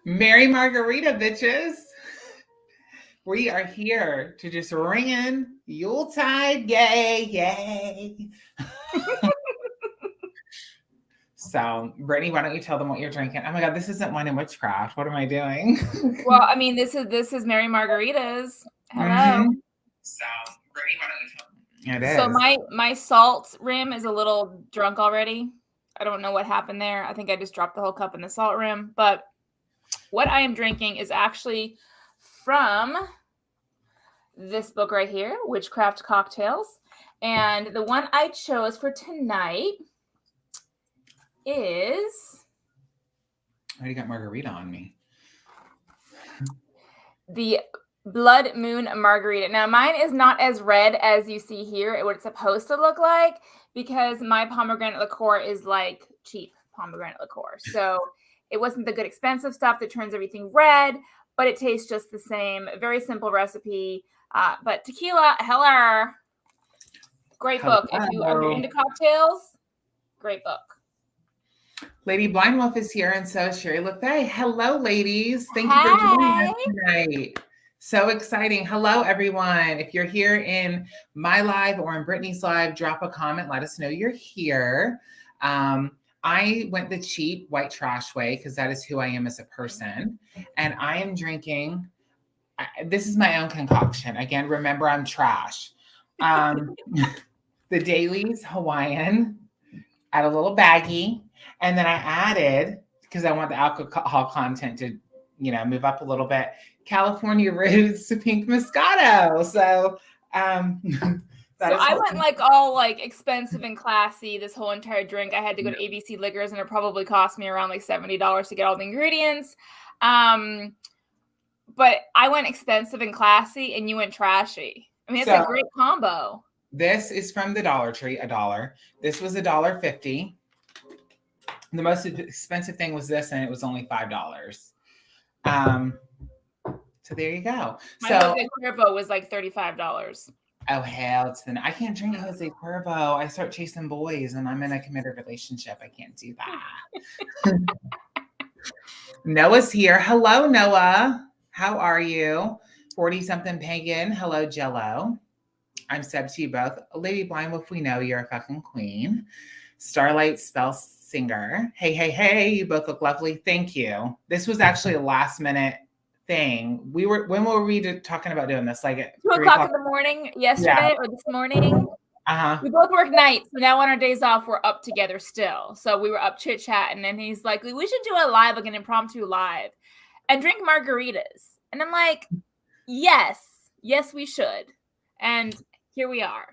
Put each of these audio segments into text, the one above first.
Mary Margarita, bitches. We are here to just ring in Yuletide. Yay, yay. So, Brittany, why don't you tell them what you're drinking? Oh my God, this isn't wine and witchcraft. What am I doing? Well, I mean, this is Mary Margarita's. Hello. So, Brittany, why don't you tell them? It is. So my salt rim is a little drunk already. I don't know what happened there. I think I just dropped the whole cup in the salt rim. But what I am drinking is actually from this book right here, Witchcraft Cocktails. And the one I chose for tonight is... I already got Margarita on me. The Blood Moon Margarita. Now, mine is not as red as you see here, what it's supposed to look like, because my pomegranate liqueur is like cheap pomegranate liqueur. So it wasn't the good expensive stuff that turns everything red, but it tastes just the same. Very simple recipe. But tequila, hello. Great book. If you're into cocktails, great book. Lady Blind Wolf is here, and so is Sherry LeFay. Hello, ladies. Thank you for joining us tonight. So exciting. Hello, everyone. If you're here in my live or in Brittany's live, drop a comment. Let us know you're here. I went the cheap white trash way because that is who I am as a person. And I am drinking, this is my own concoction. Again, remember, I'm trash. The Dailies Hawaiian, add a little baggie. And then I added, because I want the alcohol content to, move up a little bit, California Roots Pink Moscato. So, I went like all like expensive and classy this whole entire drink. I had to go to ABC Liquors, and it probably cost me around like $70 to get all the ingredients. But I went expensive and classy, and you went trashy. I mean, it's a great combo. This is from the Dollar Tree, $1. This was $1.50. The most expensive thing was this, and it was only $5. So there you go. My Jose Cuervo was like $35. Oh, hell, I can't drink Jose Cuervo. I start chasing boys, and I'm in a committed relationship. I can't do that. Noah's here. Hello, Noah. How are you? 40-something pagan. Hello, Jello. I'm sub to you both. Lady Blind Wolf, we know you're a fucking queen. Starlight Spell Singer. Hey, you both look lovely. Thank you. This was actually a last minute thing. When were we talking about doing this? Like at 2 o'clock in the morning yesterday or this morning. We both work nights, so now on our days off we're up together still. So we were up chit chat, and then he's like, we should do a live, like an impromptu live, and drink margaritas. And I'm like, yes we should. And here we are.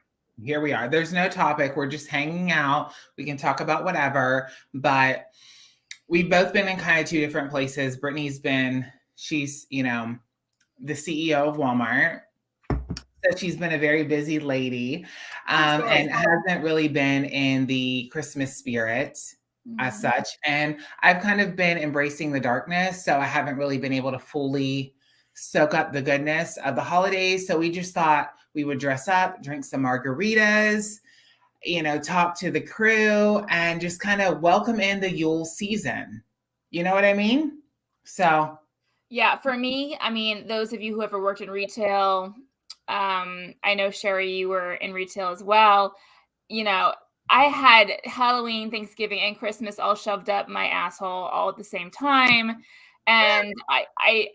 There's no topic. We're just hanging out. We can talk about whatever, but we've both been in kind of two different places. Brittany's she's, the CEO of Walmart. So she's been a very busy lady and hasn't really been in the Christmas spirit as such. And I've kind of been embracing the darkness. So I haven't really been able to fully soak up the goodness of the holidays. So we just thought we would dress up, drink some margaritas, talk to the crew, and just kind of welcome in the Yule season. You know what I mean? So. Yeah, for me, I mean, those of you who ever worked in retail, I know, Sherry, you were in retail as well. I had Halloween, Thanksgiving, and Christmas all shoved up my asshole all at the same time. And I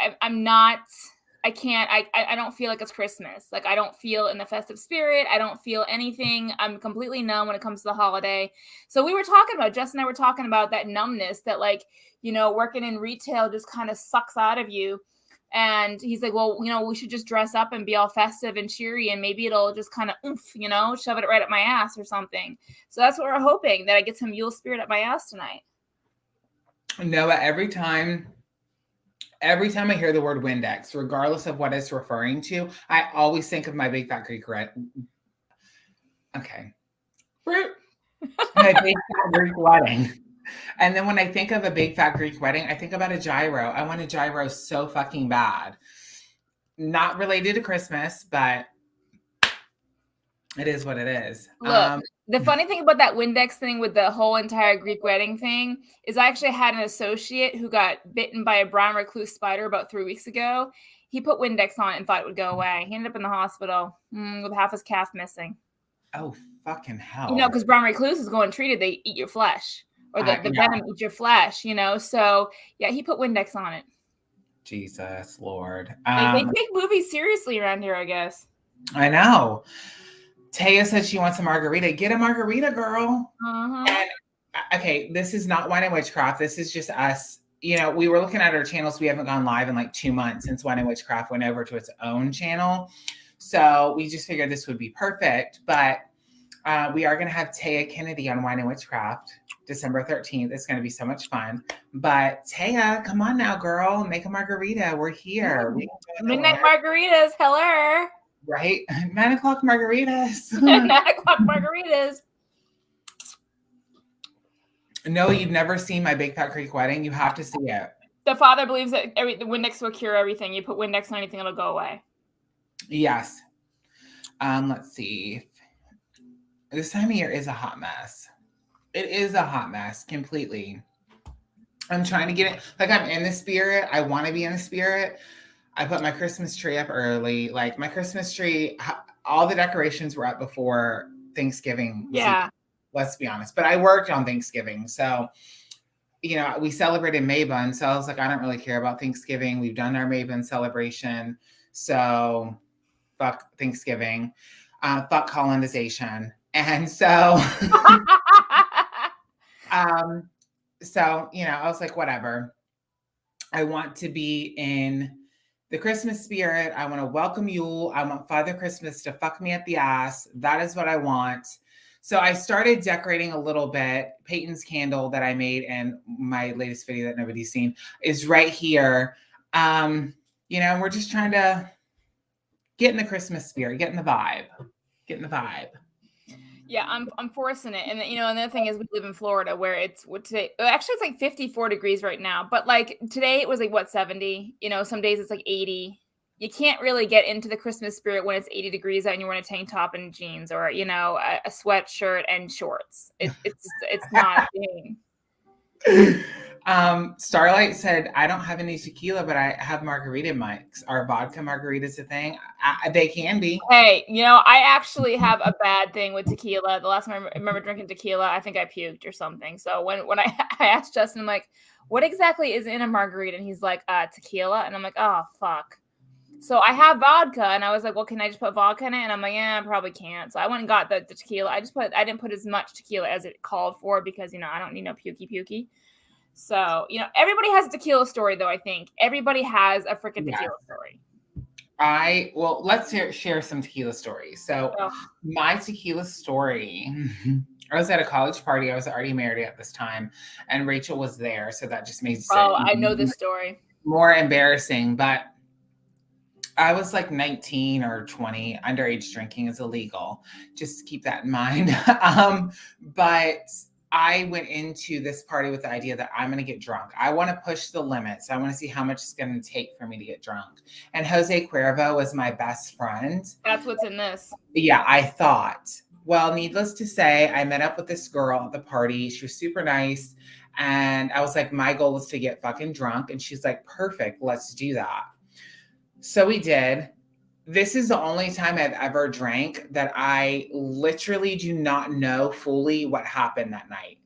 don't feel like it's Christmas. Like, I don't feel in the festive spirit. I don't feel anything. I'm completely numb when it comes to the holiday. So we were talking about, Justin and I were talking about that numbness that, like, working in retail just kind of sucks out of you. And he's like, well, we should just dress up and be all festive and cheery, and maybe it'll just kind of, shove it right up my ass or something. So that's what we're hoping, that I get some Yule spirit up my ass tonight. Noah, every time I hear the word Windex, regardless of what it's referring to, I always think of my big fat Greek wedding. Okay. My big fat Greek wedding. And then when I think of a big fat Greek wedding, I think about a gyro. I want a gyro so fucking bad. Not related to Christmas, but it is what it is. Look, The funny thing about that Windex thing with the whole entire Greek wedding thing is I actually had an associate who got bitten by a brown recluse spider about 3 weeks ago. He put Windex on it and thought it would go away. He ended up in the hospital with half his calf missing. Oh, fucking hell. You know, because brown recluse is going treated, they eat your flesh. Or the venom eats your flesh, you know? So, yeah, he put Windex on it. Jesus, Lord. They take movies seriously around here, I guess. I know. Taya said she wants a margarita. Get a margarita, girl. And okay, this is not Wine and Witchcraft. This is just us. You know, we were looking at our channels. We haven't gone live in like 2 months since Wine and Witchcraft went over to its own channel. So we just figured this would be perfect. But we are going to have Taya Kennedy on Wine and Witchcraft December 13th. It's going to be so much fun. But Taya, come on now, girl. Make a margarita. We're here. Midnight margaritas. Hello. Right? 9 o'clock margaritas. 9 o'clock margaritas. No, you've never seen my Big Fat Creek Wedding. You have to see it. The father believes that the Windex will cure everything. You put Windex on anything, it'll go away. Yes. Let's see. This time of year is a hot mess. It is a hot mess completely. I'm trying to get it. Like, I'm in the spirit. I want to be in the spirit. I put my Christmas tree up early. Like, my Christmas tree, all the decorations were up before Thanksgiving. Yeah. Let's be honest. But I worked on Thanksgiving. So, you know, we celebrated Mabon. So I was like, I don't really care about Thanksgiving. We've done our Mabon celebration. So fuck Thanksgiving. Fuck colonization. And so, so, you know, I was like, whatever. I want to be in the Christmas spirit. I want to welcome Yule. I want Father Christmas to fuck me up the ass. That is what I want. So I started decorating a little bit. Peyton's candle that I made in my latest video that nobody's seen is right here. You know, we're just trying to get in the Christmas spirit, get in the vibe. Yeah, I'm forcing it. And you know, another thing is we live in Florida where it's today. Actually, it's like 54 degrees right now. But like today it was like what 70. You know, some days it's like 80. You can't really get into the Christmas spirit when it's 80 degrees out and you're wearing a tank top and jeans or, you know, a sweatshirt and shorts. It's not a thing. Starlight said, I don't have any tequila, but I have margarita mics. Are vodka margaritas a thing? They can be. Hey, you know, I actually have a bad thing with tequila. The last time I remember drinking tequila, I think I puked or something. So when I asked Justin, I'm like, what exactly is in a margarita? And he's like, tequila. And I'm like, oh, fuck. So I have vodka, and I was like, well, can I just put vodka in it? And I'm like, yeah, I probably can't. So I went and got the tequila. I didn't put as much tequila as it called for because, you know, I don't need no pukey. So, you know, everybody has a tequila story, though, I think. Everybody has a freaking tequila story. Well, let's share some tequila stories. So my tequila story, I was at a college party. I was already married at this time, and Rachel was there. So that just made it I know this story. More embarrassing, but I was like 19 or 20. Underage drinking is illegal. Just keep that in mind. But I went into this party with the idea that I'm going to get drunk. I want to push the limits. I want to see how much it's going to take for me to get drunk. And Jose Cuervo was my best friend. That's what's in this. Yeah, I thought. Well, needless to say, I met up with this girl at the party. She was super nice. And I was like, my goal is to get fucking drunk. And she's like, perfect. Let's do that. So we did. This is the only time I've ever drank that I literally do not know fully what happened that night.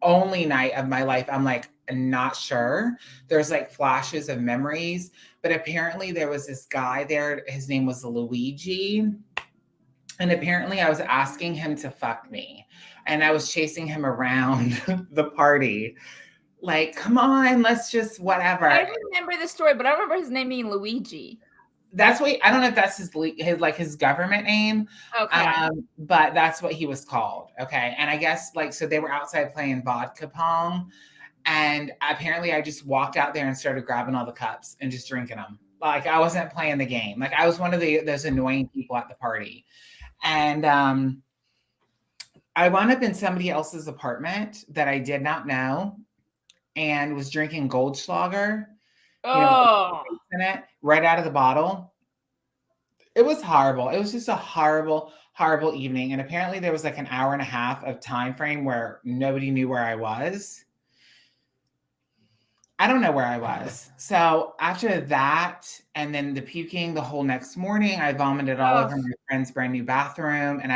Only night of my life. I'm like, not sure. There's like flashes of memories, but apparently there was this guy there. His name was Luigi. And apparently I was asking him to fuck me. And I was chasing him around the party. Like, come on, let's just whatever. I remember this story, but I remember his name being Luigi. That's what I don't know if that's his government name. Okay. But that's what he was called. Okay. And I guess like so they were outside playing vodka pong. And apparently I just walked out there and started grabbing all the cups and just drinking them. Like I wasn't playing the game. Like I was one of those annoying people at the party. And I wound up in somebody else's apartment that I did not know. And was drinking Goldschlager, in it, right out of the bottle. It was horrible. It was just a horrible, horrible evening. And apparently there was like an hour and a half of time frame where nobody knew where I was. I don't know where I was. So after that, and then the puking the whole next morning, I vomited all over my friend's brand new bathroom. And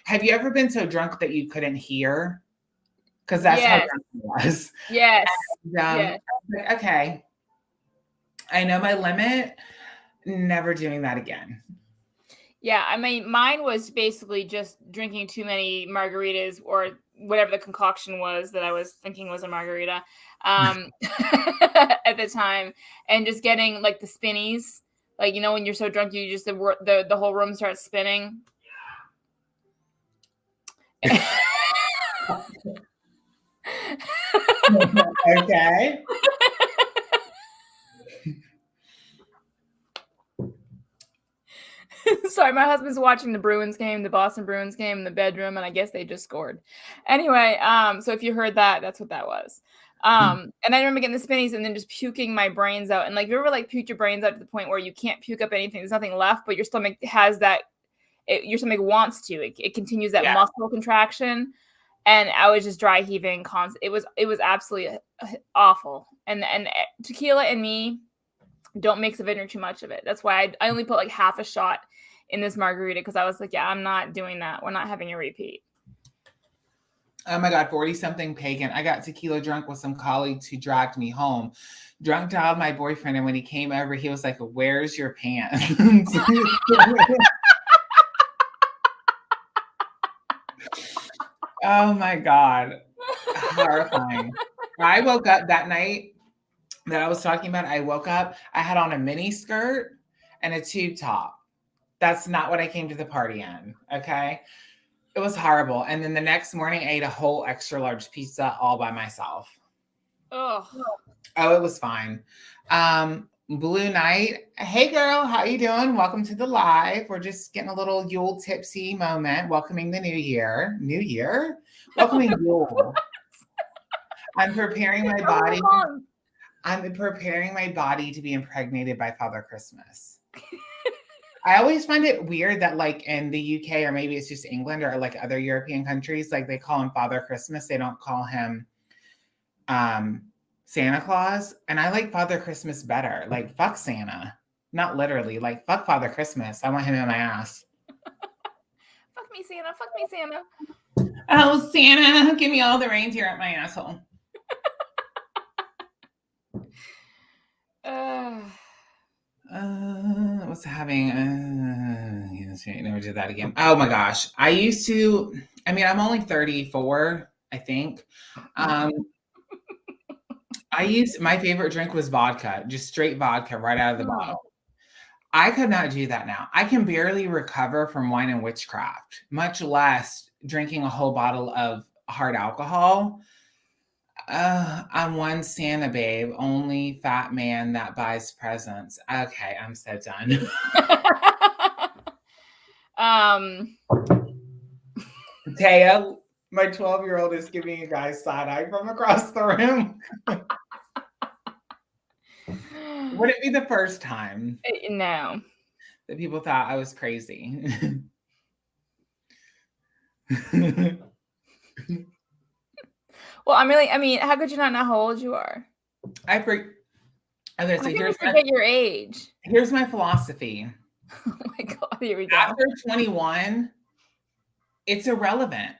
have you ever been so drunk that you couldn't hear? Because that's how drunk I was. Yes. And, okay. I know my limit. Never doing that again. Yeah, I mean, mine was basically just drinking too many margaritas or whatever the concoction was that I was thinking was a margarita at the time, and just getting like the spinnies, like, you know, when you're so drunk, you just the whole room starts spinning. Okay. Sorry, my husband's watching the Bruins game, the Boston Bruins game in the bedroom, and I guess they just scored. Anyway, so if you heard that, that's what that was. And I remember getting the spinnies and then just puking my brains out. And like, you ever like puke your brains out to the point where you can't puke up anything? There's nothing left, but your stomach has that. Your stomach wants to. It continues that muscle contraction. And I was just dry heaving constant. It was absolutely awful. And tequila and me don't mix it in or too much of it. That's why I only put like half a shot in this margarita, because I was like, yeah, I'm not doing that. We're not having a repeat. Oh my God, 40-something pagan. I got tequila drunk with some colleagues who dragged me home. Drunk dialed my boyfriend, and when he came over, he was like, "Where's your pants?" Oh my God. Horrifying. I woke up that night that I was talking about. I woke up, I had on a mini skirt and a tube top. That's not what I came to the party in. Okay. It was horrible. And then the next morning, I ate a whole extra large pizza all by myself. Oh, it was fine. Blue Night. Hey girl, how you doing? Welcome to the live. We're just getting a little Yule tipsy moment, welcoming the new year. New year? Welcoming Yule. I'm preparing my body. I'm preparing my body to be impregnated by Father Christmas. I always find it weird that like in the UK, or maybe it's just England or like other European countries, like they call him Father Christmas. They don't call him Santa Claus. And I like Father Christmas better. Like, fuck Santa. Not literally. Like, fuck Father Christmas. I want him in my ass. Fuck me, Santa. Fuck me, Santa. Oh, Santa, give me all the reindeer at my asshole. What's having? Yes, I never did that again. Oh my gosh. I'm only 34, I think. My favorite drink was vodka, just straight vodka right out of the bottle. I could not do that now. I can barely recover from wine and witchcraft, much less drinking a whole bottle of hard alcohol. I'm one Santa babe, only fat man that buys presents. Okay, I'm so done. Taya, my 12-year-old is giving you guys side eye from across the room. Would it be the first time? No. That people thought I was crazy. Well, I mean, how could you not know how old you are? I forget your age. Here's my philosophy. Oh my God, here we go. After 21, it's irrelevant.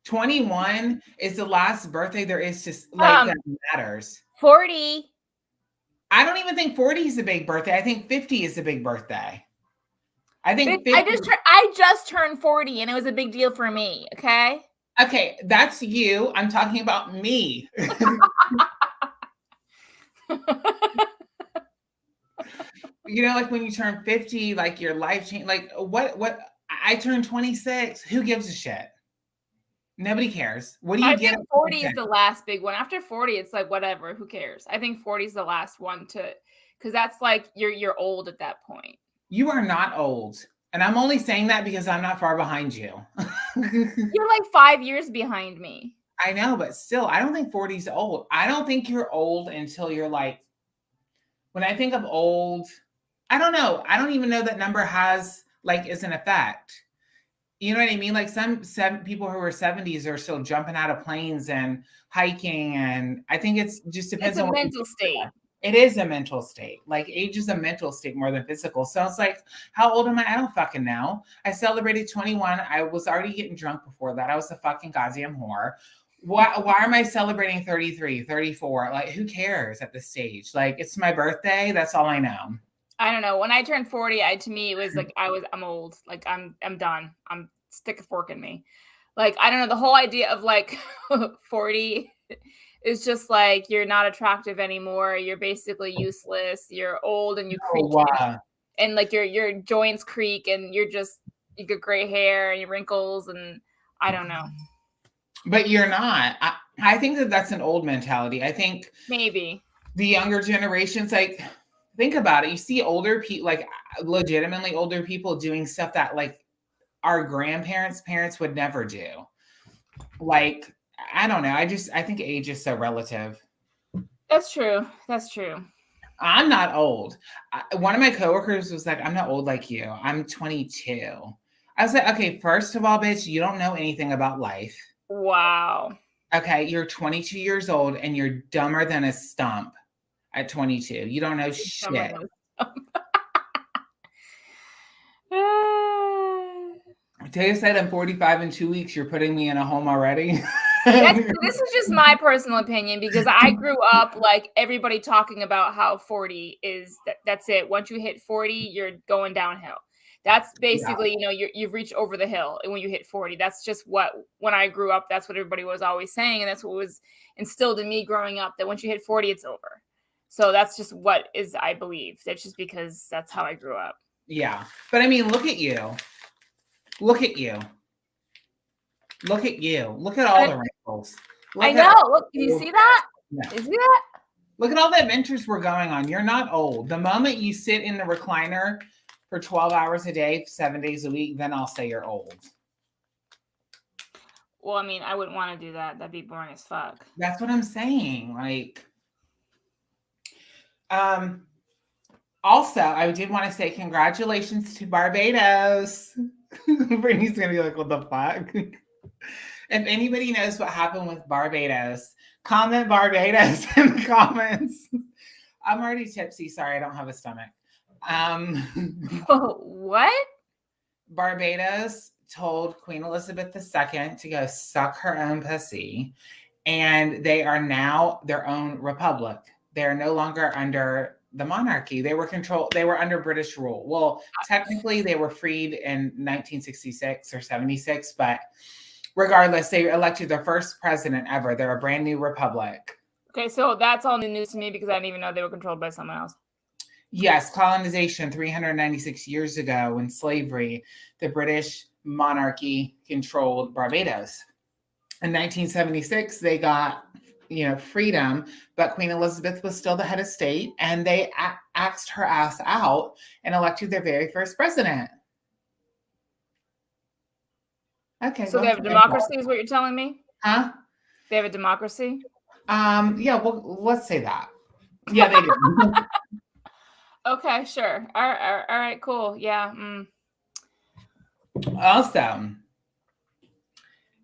21 is the last birthday there is to like that matters. 40. I don't even think 40 is a big birthday. I think 50 is a big birthday. I think 50. I just turned 40 and it was a big deal for me. Okay. Okay, that's you. I'm talking about me. You know, like when you turn 50, like your life changed. Like what? I turned 26. Who gives a shit? Nobody cares. What do you get? 40 is the last big one. After 40, it's like whatever. Who cares? I think 40 is the last one because that's like you're old at that point. You are not old. And I'm only saying that because I'm not far behind you. You're like 5 years behind me. I know, but still, I don't think 40 is old. I don't think you're old until you're like, when I think of old, I don't know. I don't even know that number is an effect. You know what I mean? Like some people who are 70s are still jumping out of planes and hiking. And I think it's just It's depends a on what you mental state. it is a mental state. Like age is a mental state more than physical. So it's like, how old am I? I don't fucking know. I celebrated 21. I was already getting drunk before that. I was a fucking goddamn whore. Why am I celebrating 33, 34? Like, who cares at this stage? Like, it's my birthday. That's all I know. I don't know. When I turned 40, to me it was like I'm old. Like I'm done. I'm stick a fork in me. Like I don't know, the whole idea of like 40 is just like you're not attractive anymore. You're basically useless. You're old and you Oh, creak wow. and like your joints creak and you get gray hair and your wrinkles and I don't know. But you're not. I think that's an old mentality. I think maybe the younger generations, like, think about it. You see older people, like legitimately older people doing stuff that like our grandparents' parents would never do. Like, I don't know. I think age is so relative. That's true. That's true. I'm not old. One of my coworkers was like, I'm not old like you. I'm 22. I was like, okay, first of all, bitch, you don't know anything about life. Wow. Okay, you're 22 years old and you're dumber than a stump at 22. You don't know shit. Tell you said I'm 45 in 2 weeks. You're putting me in a home already. This is just my personal opinion because I grew up like everybody talking about how 40 is that's it. Once you hit 40, you're going downhill. That's basically, you've reached over the hill when you hit 40. That's just when I grew up, that's what everybody was always saying. And that's what was instilled in me growing up, that once you hit 40, it's over. So that's just what is, I believe. That's just because that's how I grew up. Yeah. But I mean, look at you. Look at you. Look at you. Look at all the wrinkles. I know. Look, do you see that? Yeah. You see that? Look at all the adventures we're going on. You're not old. The moment you sit in the recliner for 12 hours a day, 7 days a week, then I'll say you're old. Well, I mean, I wouldn't want to do that. That'd be boring as fuck. That's what I'm saying. Like, also, I did want to say congratulations to Barbados. Brittany's gonna be like, what the fuck? If anybody knows what happened with Barbados, comment Barbados in the comments. I'm already tipsy. Sorry, I don't have a stomach. What? Barbados told Queen Elizabeth II to go suck her own pussy, and they are now their own republic. They are no longer under the monarchy. They were under British rule. Well, technically they were freed in 1966 or 76, but regardless, they elected their first president ever. They're a brand new republic. Okay, so that's all new news to me because I didn't even know they were controlled by someone else. Yes, colonization 396 years ago in slavery, the British monarchy controlled Barbados. In 1976, they got freedom, but Queen Elizabeth was still the head of state, and they axed her ass out and elected their very first president. Okay. So they have a democracy, is what you're telling me? Huh? They have a democracy? Yeah, well, let's say that. Yeah, they do. Okay, sure. All right, cool. Yeah. Also,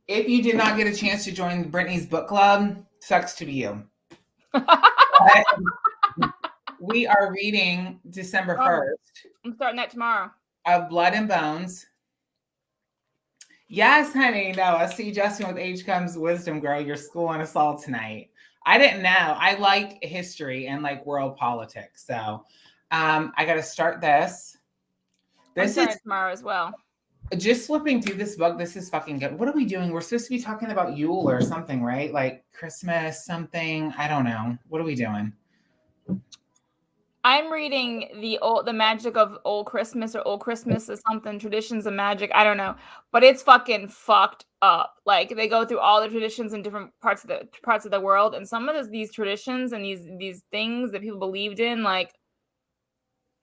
if you did not get a chance to join Brittany's book club, sucks to be you. We are reading December 1st. I'm starting that tomorrow. Of Blood and Bones. Yes, honey. No, I see Justin with age comes wisdom, girl. You're schooling us all tonight. I didn't know. I like history and like world politics. So I got to start this. This is tomorrow as well. Just flipping through this book. This is fucking good. What are we doing? We're supposed to be talking about Yule or something, right? Like Christmas, something. I don't know. What are we doing? I'm reading the magic of old Christmas or old Christmas or something, traditions of magic. I don't know, but it's fucking fucked up. Like they go through all the traditions in different parts of the world, and some of these traditions and these things that people believed in, like.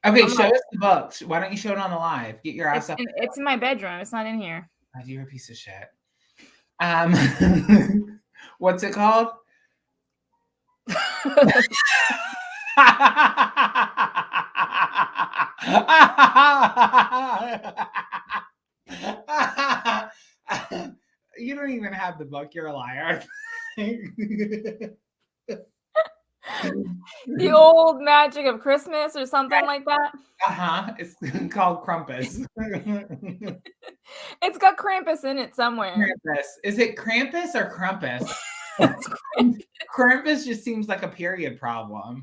Okay, show us the book. Why don't you show it on the live? Get your ass up. It's in my bedroom. It's not in here. God, you're a piece of shit. What's it called? You don't even have the book. You're a liar. The Old Magic of Christmas or something like that. It's called Krampus. It's got Krampus in it somewhere. Krampus. Is it Krampus or Krampus? Krampus just seems like a period problem.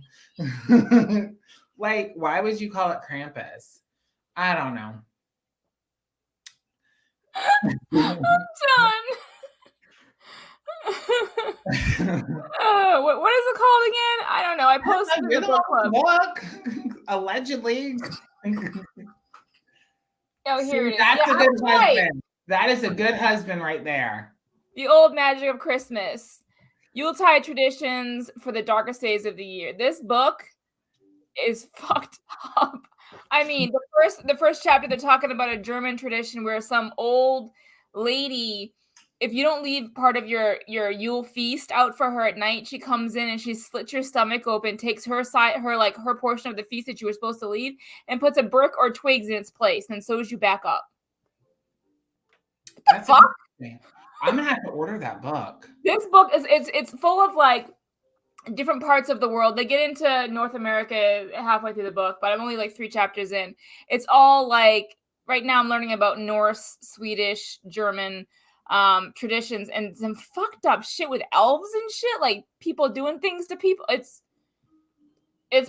Like, why would you call it Krampus? I don't know. I'm done. What is it called again? I don't know. I posted it in the book club. Allegedly. Oh, here it is. That's a good husband. That is a good husband right there. The Old Magic of Christmas. Yuletide traditions for the darkest days of the year. This book is fucked up. I mean, the first chapter, they're talking about a German tradition where some old lady, if you don't leave part of your Yule feast out for her at night, she comes in and she slits your stomach open, takes her portion of the feast that you were supposed to leave, and puts a brick or twigs in its place, and sews you back up. What the fuck? I'm gonna have to order that book. This book it's full of like different parts of the world. They get into North America halfway through the book, but I'm only like 3 chapters in. It's all like, right now I'm learning about Norse, Swedish, German traditions, and some fucked up shit with elves and shit, like people doing things to people. It's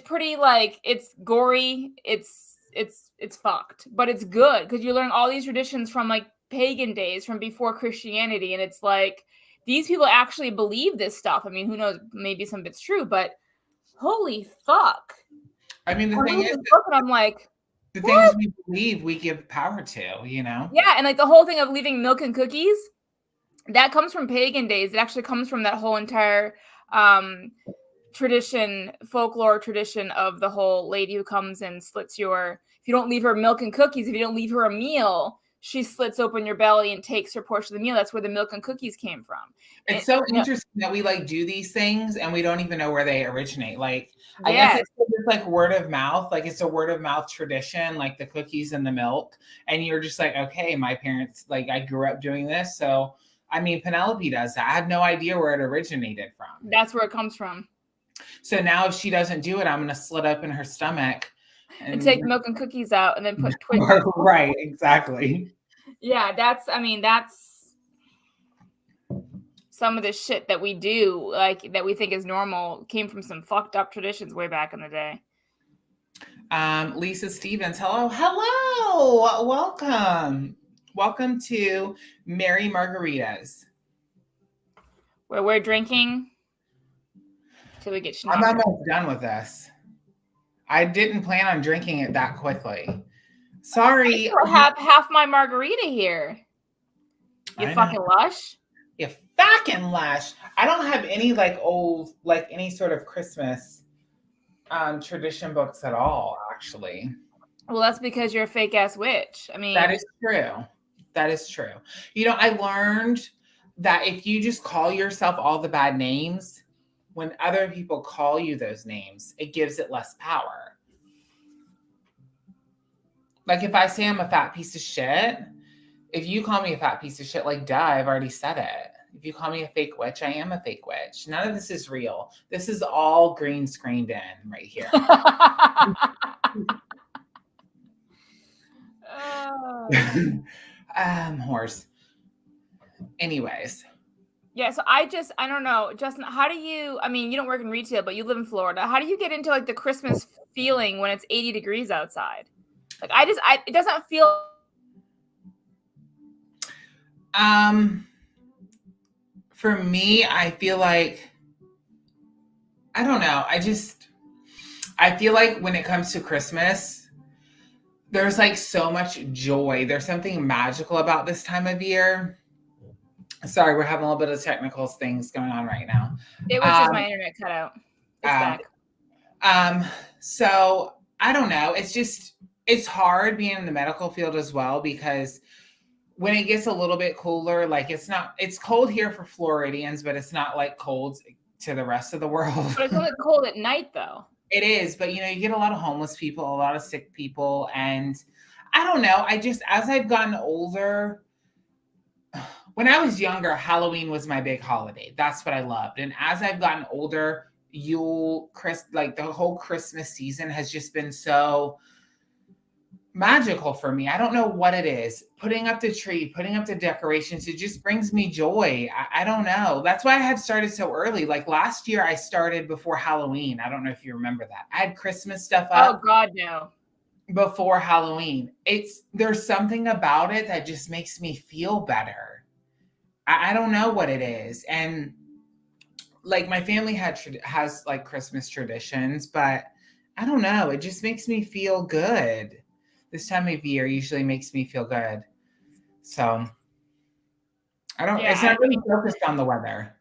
pretty, like, it's gory, it's fucked, but it's good because you learn all these traditions from like pagan days, from before Christianity, and it's like these people actually believe this stuff. I mean, who knows, maybe some of it's true, but holy fuck. I mean, the thing is, I'm like, the things we believe we give power to, you know? Yeah, and like the whole thing of leaving milk and cookies, that comes from pagan days. It actually comes from that whole entire folklore tradition of the whole lady who comes and slits if you don't leave her milk and cookies, if you don't leave her a meal, she slits open your belly and takes her portion of the meal. That's where the milk and cookies came from. It's so interesting that we like do these things and we don't even know where they originate. Like, I guess it's just like word of mouth. Like, it's a word of mouth tradition, like the cookies and the milk. And you're just like, okay, my parents, like, I grew up doing this. So, I mean, Penelope does that. I had no idea where it originated from. That's where it comes from. So now if she doesn't do it, I'm going to slit open her stomach. And take milk and cookies out and then put twigs. Right, exactly. Yeah, that's some of the shit that we do, like, that we think is normal, came from some fucked up traditions way back in the day. Lisa Stevens, hello. Welcome to Merry Margaritas, where we're drinking till we get schnockered. I'm almost done with this. I didn't plan on drinking it that quickly. Sorry. I still have half my margarita here. You fucking lush. You fucking lush. I don't have any like old, like any sort of Christmas tradition books at all, actually. Well, that's because you're a fake ass witch. I mean, that is true. That is true. You know, I learned that if you just call yourself all the bad names, when other people call you those names, it gives it less power. Like, if I say I'm a fat piece of shit, if you call me a fat piece of shit, like, duh, I've already said it. If you call me a fake witch, I am a fake witch. None of this is real. This is all green screened in right here. Horse. Anyways. Yeah, so I don't know, Justin, how do you, I mean, you don't work in retail, but you live in Florida. How do you get into like the Christmas feeling when it's 80 degrees outside? Like, it doesn't feel. For me, I feel like, I don't know. I feel like when it comes to Christmas, there's like so much joy. There's something magical about this time of year. Sorry, we're having a little bit of technical things going on right now. It was just my internet cut out. It's back. So I don't know. It's hard being in the medical field as well, because when it gets a little bit cooler, like it's cold here for Floridians, but it's not like cold to the rest of the world. But it's only cold at night though. It is, but you know, you get a lot of homeless people, a lot of sick people. And I don't know, as I've gotten older, when I was younger, Halloween was my big holiday. That's what I loved. And as I've gotten older, Yule, like the whole Christmas season has just been so magical for me. I don't know what it is. Putting up the tree, putting up the decorations, it just brings me joy. I don't know. That's why I had started so early. Like last year, I started before Halloween. I don't know if you remember that. I had Christmas stuff up. Oh God, no. Before Halloween. There's something about it that just makes me feel better. I don't know what it is. And like my family has like Christmas traditions, but I don't know. It just makes me feel good. This time of year usually makes me feel good. So it's not really focused on the weather.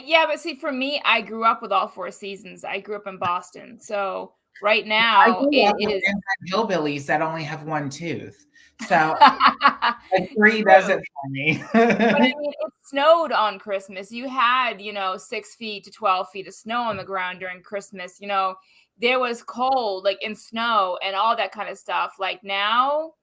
Yeah, but see, for me, I grew up with all 4 seasons. I grew up in Boston. So right now it is hillbillies that only have one tooth. So like 3 does it for me. But I mean, it snowed on Christmas. You had, 6 feet to 12 feet of snow on the ground during Christmas. There was cold, like in snow and all that kind of stuff. Like now,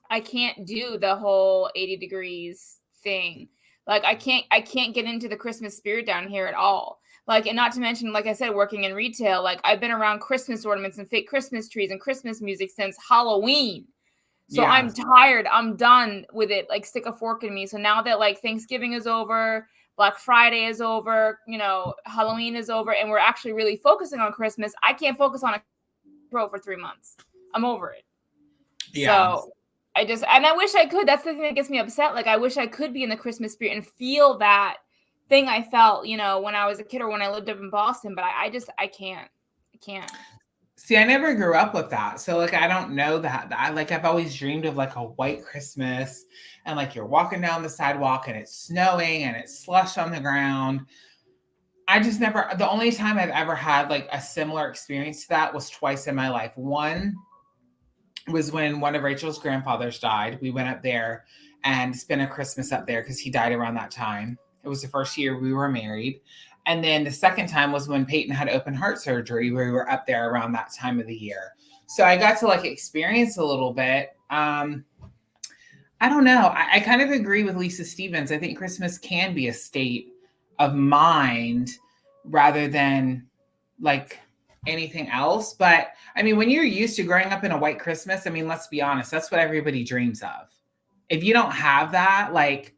I can't do the whole 80 degrees thing. Like I can't get into the Christmas spirit down here at all. Like, and not to mention, like I said, working in retail, like I've been around Christmas ornaments and fake Christmas trees and Christmas music since Halloween. So I'm tired. I'm done with it. Like stick a fork in me. So now that like Thanksgiving is over, Black Friday is over, Halloween is over, and we're actually really focusing on Christmas, I can't focus on a pro for 3 months. I'm over it. Yeah. So I wish I could. That's the thing that gets me upset. Like I wish I could be in the Christmas spirit and feel that thing I felt, when I was a kid or when I lived up in Boston, but I can't. I can't. See, I never grew up with that. So like I don't know that. I've always dreamed of like a white Christmas and like you're walking down the sidewalk and it's snowing and it's slush on the ground. The only time I've ever had like a similar experience to that was twice in my life. One was when one of Rachel's grandfathers died. We went up there and spent a Christmas up there because he died around that time. It was the first year we were married. And then the second time was when Peyton had open heart surgery. We were up there around that time of the year. So I got to like experience a little bit. I don't know. I kind of agree with Lisa Stevens. I think Christmas can be a state of mind rather than like anything else. But I mean, when you're used to growing up in a white Christmas, I mean, let's be honest, that's what everybody dreams of. If you don't have that, like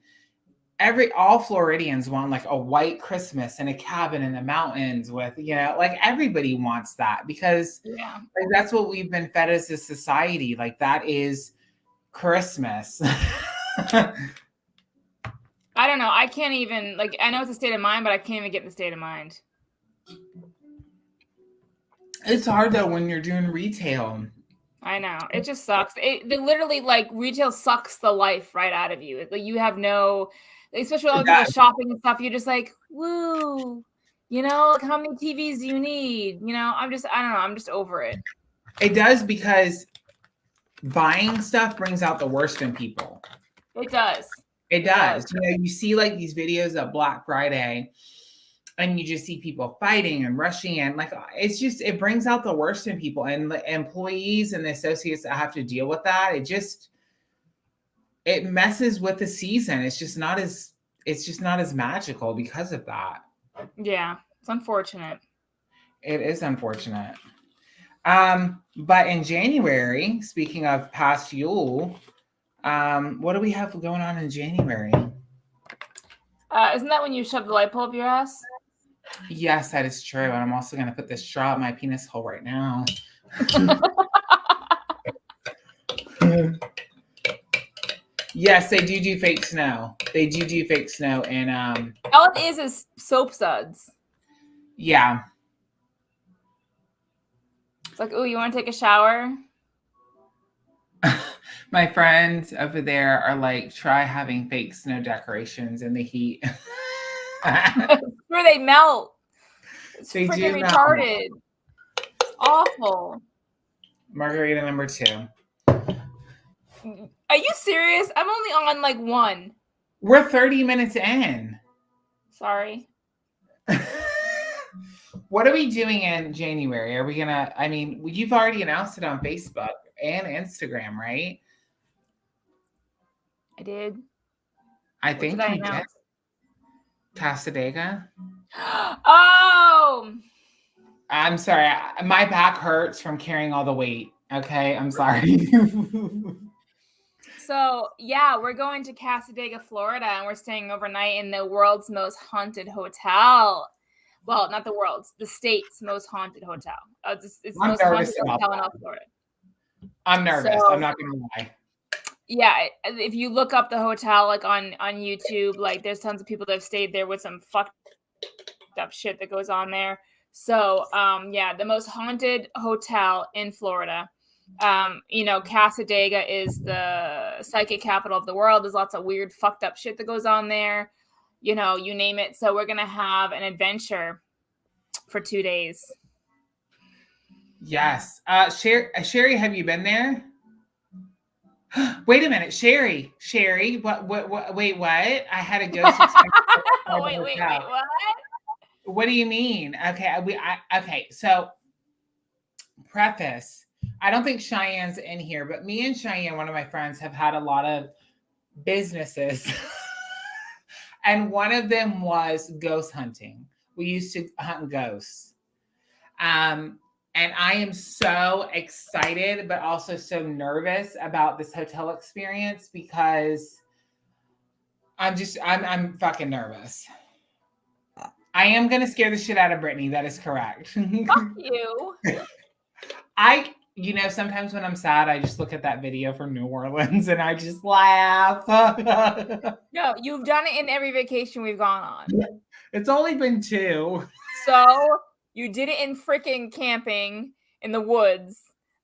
all Floridians want like a white Christmas and a cabin in the mountains with, like everybody wants that because like, that's what we've been fed as a society. Like that is Christmas. I don't know. I can't even like, I know it's a state of mind, but I can't even get in the state of mind. It's hard though when you're doing retail. I know. It just sucks. It literally like retail sucks the life right out of you. Like you have no, especially all the people shopping and stuff. You're just like, woo, like how many TVs do you need? I don't know. I'm just over it. It does because buying stuff brings out the worst in people. It does. It does. You see like these videos of Black Friday and you just see people fighting and rushing in. Like it brings out the worst in people, and the employees and the associates that have to deal with that. It messes with the season. It's just not as magical because of that. Yeah, it's unfortunate. It is unfortunate. But in January, speaking of past Yule, what do we have going on in January? Isn't that when you shove the light bulb up your ass? Yes, that is true. And I'm also going to put this straw in my penis hole right now. Yes, they do fake snow. They do fake snow. And all it is soap suds. Yeah. It's like, oh, you want to take a shower? My friends over there are like, try having fake snow decorations in the heat. Where they melt. It's they freaking retarded. It's awful. Margarita number 2. Are you serious? I'm only on like 1. We're 30 minutes in. Sorry. What are we doing in January? Are we gonna, you've already announced it on Facebook and Instagram, right? I did. I What think did I you did. announce? Casadega. Oh, I'm sorry. My back hurts from carrying all the weight. Okay, I'm sorry. so yeah, we're going to Casadega, Florida, and we're staying overnight in the world's most haunted hotel. Well, not the world's, the state's most haunted hotel. It's the I'm most haunted nervous about hotel in that. all Florida. I'm nervous. So, I'm not gonna lie. yeah, if you look up the hotel like on YouTube, like there's tons of people that have stayed there with some fucked up shit that goes on there. So, yeah, the most haunted hotel in Florida. Casadega is the psychic capital of the world. There's lots of weird, fucked up shit that goes on there. You name it. So we're gonna have an adventure for 2 days. Yes. Sherry, have you been there? Wait a minute, Sherry. What? Wait, what? I had a ghost experience. Wait, what? What do you mean? Okay. So, preface. I don't think Cheyenne's in here, but me and Cheyenne, one of my friends, have had a lot of businesses, and one of them was ghost hunting. We used to hunt ghosts. And I am so excited, but also so nervous about this hotel experience because I'm fucking nervous. I am going to scare the shit out of Brittany. That is correct. Fuck you. Sometimes when I'm sad, I just look at that video from New Orleans and I just laugh. No, you've done it in every vacation we've gone on. It's only been 2. So you did it in freaking camping in the woods.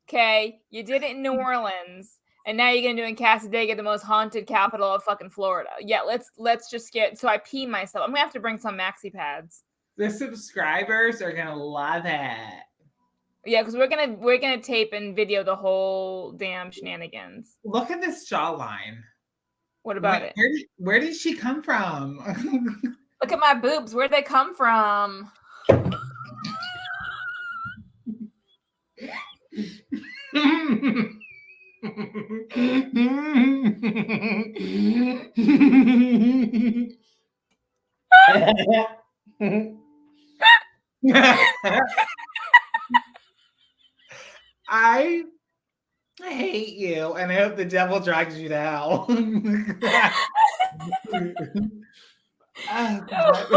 Okay. You did it in New Orleans. And now you're gonna do it in Casadega, the most haunted capital of fucking Florida. Yeah, let's just so I pee myself. I'm gonna have to bring some maxi pads. The subscribers are gonna love it. Yeah, because we're gonna tape and video the whole damn shenanigans. Look at this jawline. What about it? Where did she come from? Look at my boobs. Where'd they come from? I hate you, and I hope the devil drags you to hell. Oh, God.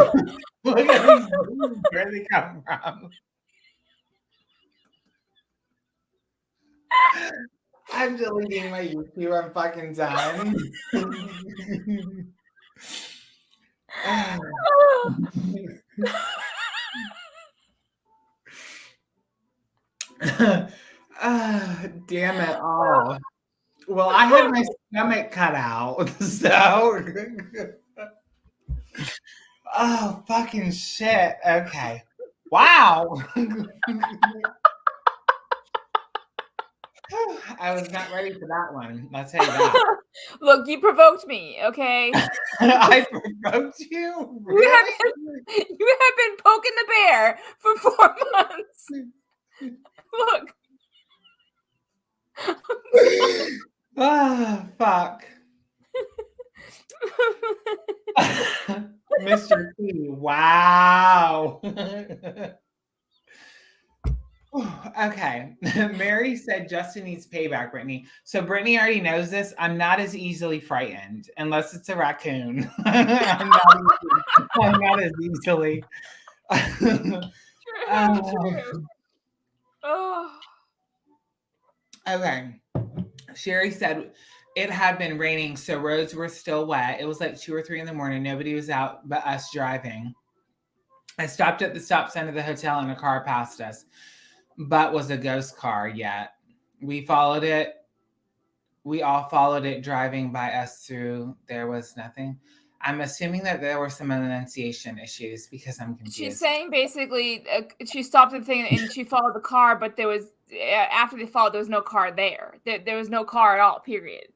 Look at these boobs. Where they come from? I'm deleting my YouTube. I'm fucking done. Damn it all. Well, I had my stomach cut out, so. Oh, fucking shit. Okay. Wow. I was not ready for that one. I'll tell you that. Look, you provoked me, okay? I provoked you? Really? You have been poking the bear for 4 months. Look. Oh, fuck. Mr. T, wow. Okay. Mary said Justin needs payback, Brittany. So Brittany already knows this. I'm not as easily frightened unless it's a raccoon. I'm not as easily. True. Oh. Okay. Sherry said it had been raining, so roads were still wet. It was like 2 or 3 in the morning. Nobody was out but us driving. I stopped at the stop sign of the hotel and a car passed us, but was a ghost car yet. We followed it. We all followed it driving by us through. There was nothing. I'm assuming that there were some enunciation issues because I'm confused. She's saying basically she stopped the thing and she followed the car, but there was, after they followed, there was no car there. There was no car at all, period.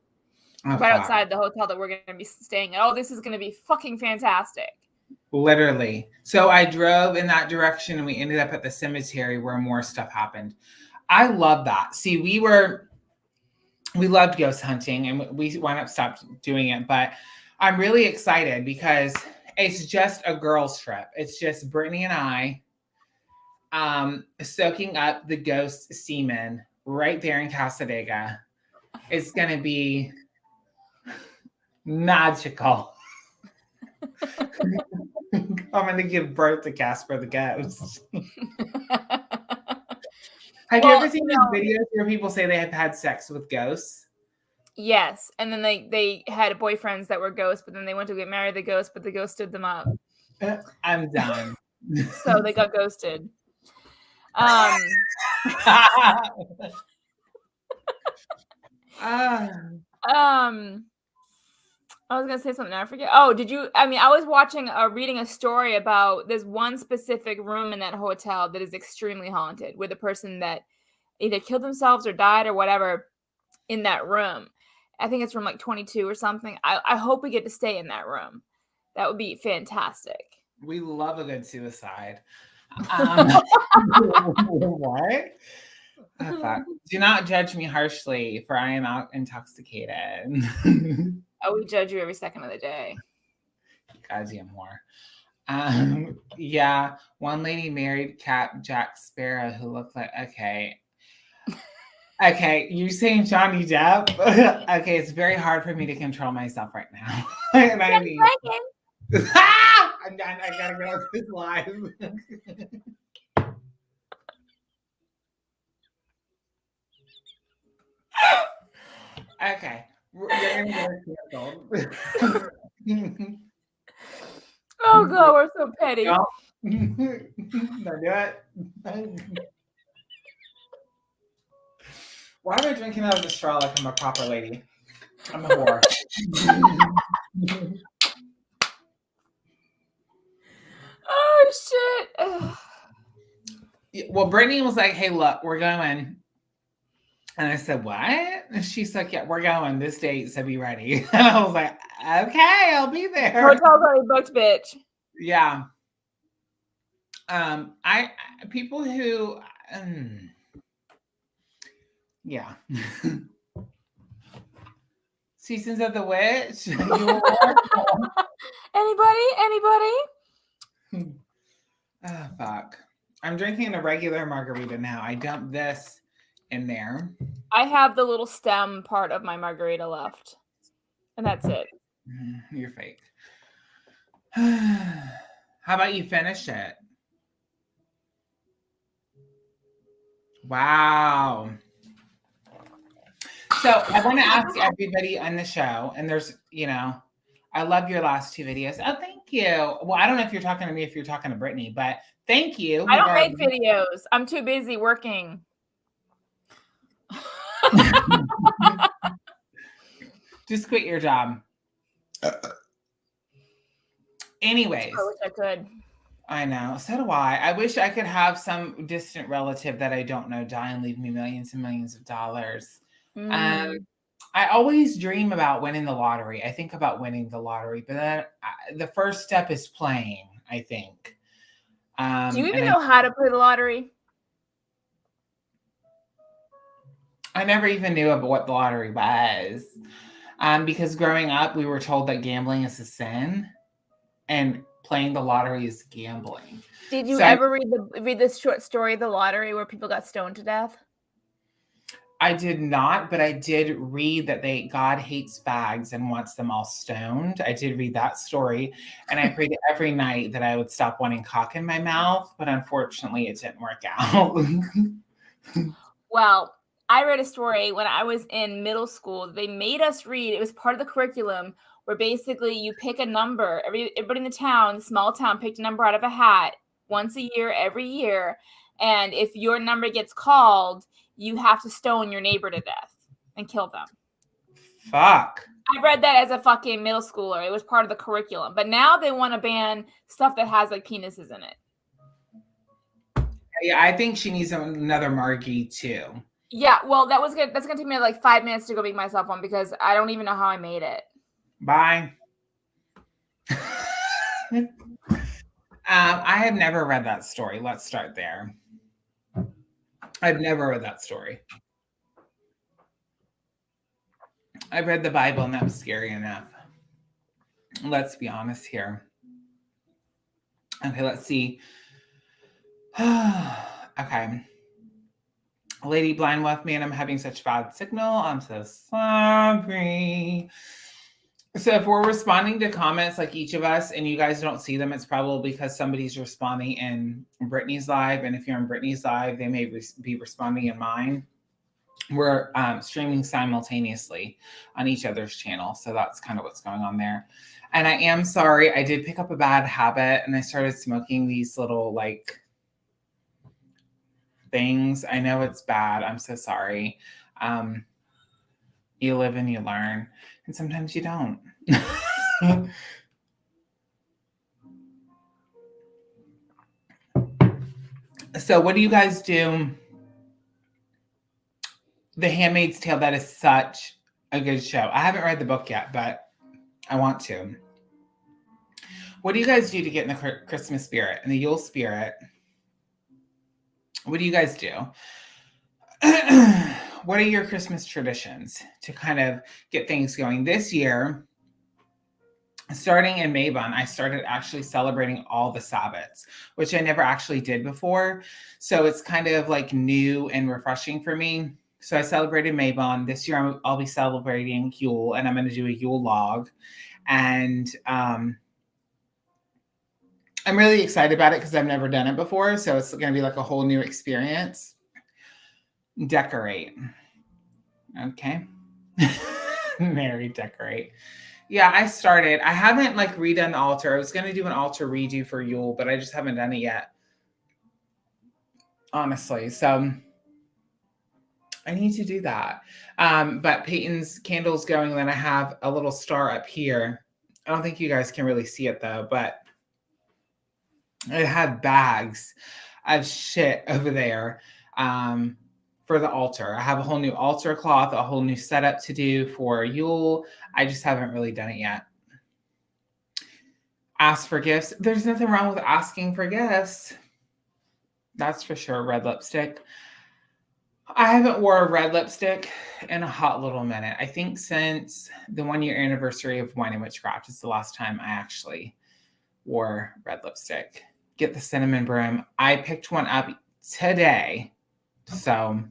Right outside the hotel that we're going to be staying at. Oh, this is going to be fucking fantastic. Literally. So I drove in that direction and we ended up at the cemetery where more stuff happened. I love that. See, we loved ghost hunting and we wound up stopped doing it, but I'm really excited because it's just a girls trip. It's just Brittany and I soaking up the ghost semen right there in Casadega. It's going to be magical. I'm going to give birth to Casper the ghost. Have you ever seen those videos where people say they have had sex with ghosts? Yes, and then they had boyfriends that were ghosts, but then they went to get married the ghost, but the ghost stood them up. I'm done. So they got ghosted. I was gonna say something. I forget. Oh, did you? I mean, I was reading a story about there's one specific room in that hotel that is extremely haunted, with a person that either killed themselves or died or whatever in that room. I think it's room like 22 or something. I hope we get to stay in that room. That would be fantastic. We love a good suicide. What? Oh, fuck. Do not judge me harshly, for I am out intoxicated. Oh, we judge you every second of the day. Goddamn whore. Yeah, one lady married Jack Sparrow who looked like, okay, you saying Johnny Depp? Okay, it's very hard for me to control myself right now. And I mean, I'm done. I gotta get off this live. Okay. You're gonna get canceled. Oh god, we're so petty. Don't do it. Why am I drinking out of the straw like I'm a proper lady? I'm a whore. Oh shit. Well, Brittany was like, hey, look, we're going. And I said, what? And she's like, yeah, we're going this date, so be ready. And I was like, okay, I'll be there. Hotel's already booked, bitch. Yeah. People who yeah. Seasons of the Witch. Anybody? Oh, fuck. I'm drinking a regular margarita now. I dumped this in there. I have the little stem part of my margarita left. And that's it. You're fake. How about you finish it? Wow. So I want to ask everybody on the show, and there's, I love your last two videos. Oh, thank you. Well, I don't know if you're talking to me, if you're talking to Brittany, but thank you. I don't make videos. I'm too busy working. Just quit your job. Anyways. I wish I could. I know. So do I. I wish I could have some distant relative that I don't know die and leave me millions and millions of dollars. I always dream about winning the lottery. I think about winning the lottery, but then the first step is playing, I think. Do you even know how to play the lottery? I never even knew about what the lottery was. Because growing up, we were told that gambling is a sin and playing the lottery is gambling. Did you ever read the short story, The Lottery, where people got stoned to death? I did not, but I did read that God hates fags and wants them all stoned. I did read that story, and I prayed every night that I would stop wanting cock in my mouth, but unfortunately it didn't work out. Well, I read a story when I was in middle school. They made us read, it was part of the curriculum, where basically you pick a number. Everybody in the town, the small town, picked a number out of a hat once a year, every year. And if your number gets called, you have to stone your neighbor to death and kill them. Fuck. I read that as a fucking middle schooler. It was part of the curriculum. But now they want to ban stuff that has like penises in it. Yeah, I think she needs another Margie too. Yeah, well, that's gonna take me like 5 minutes to go make myself one because I don't even know how I made it. Bye. I have never read that story. Let's start there. I've never read that story. I read the Bible and that was scary enough. Let's be honest here. Okay, let's see. Okay. Lady Blind Wolf Man, I'm having such bad signal. I'm so sorry. So if we're responding to comments like each of us and you guys don't see them, it's probably because somebody's responding in Brittany's live. And if you're in Brittany's live, they may be responding in mine. We're streaming simultaneously on each other's channel. So that's kind of what's going on there. And I am sorry. I did pick up a bad habit and I started smoking these little like things. I know it's bad. I'm so sorry. You live and you learn. And sometimes you don't. So what do you guys do? The Handmaid's Tale, that is such a good show. I haven't read the book yet, but I want to. What do you guys do to get in the Christmas spirit and the Yule spirit? What do you guys do? What are your Christmas traditions to kind of get things going? This year, starting in Mabon, I started actually celebrating all the Sabbats, which I never actually did before. So it's kind of like new and refreshing for me. So I celebrated Mabon. This year I'll be celebrating Yule, and I'm going to do a Yule log. And I'm really excited about it because I've never done it before. So it's going to be like a whole new experience. Decorate. Okay. Mary, decorate. Yeah, I started. I haven't like redone the altar. I was going to do an altar redo for Yule, but I just haven't done it yet. Honestly. So I need to do that. But Peyton's candle's going. And then I have a little star up here. I don't think you guys can really see it though, but I had bags of shit over there for the altar. I have a whole new altar cloth, a whole new setup to do for Yule. I just haven't really done it yet. Ask for gifts. There's nothing wrong with asking for gifts. That's for sure. Red lipstick. I haven't wore a red lipstick in a hot little minute. I think since the 1-year anniversary of Wine and Witchcraft is the last time I actually wore red lipstick. Get the cinnamon broom. I picked one up today. So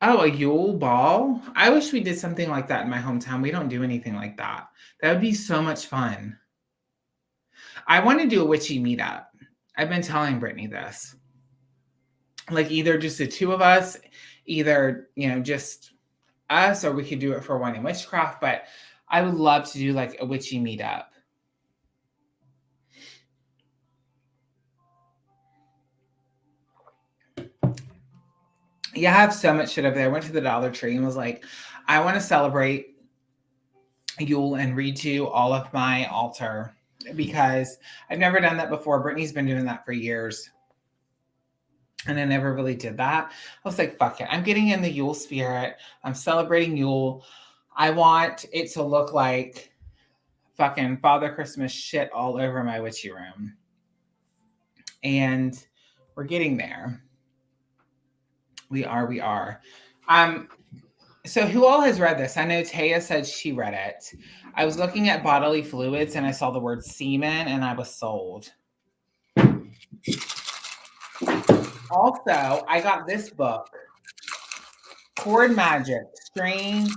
oh, a Yule ball? I wish we did something like that in my hometown. We don't do anything like that. That would be so much fun. I want to do a witchy meetup. I've been telling Brittany this. Like either just the two of us, either, just us, or we could do it for Wine and Witchcraft, but I would love to do like a witchy meetup. Yeah, I have so much shit up there. I went to the Dollar Tree and was like, I want to celebrate Yule and redo all of my altar because I've never done that before. Brittany's been doing that for years. And I never really did that. I was like, fuck it. I'm getting in the Yule spirit. I'm celebrating Yule. I want it to look like fucking Father Christmas shit all over my witchy room. And we're getting there. We are. So who all has read this? I know Taya said she read it. I was looking at bodily fluids and I saw the word semen and I was sold. Also, I got this book, Cord Magic, String,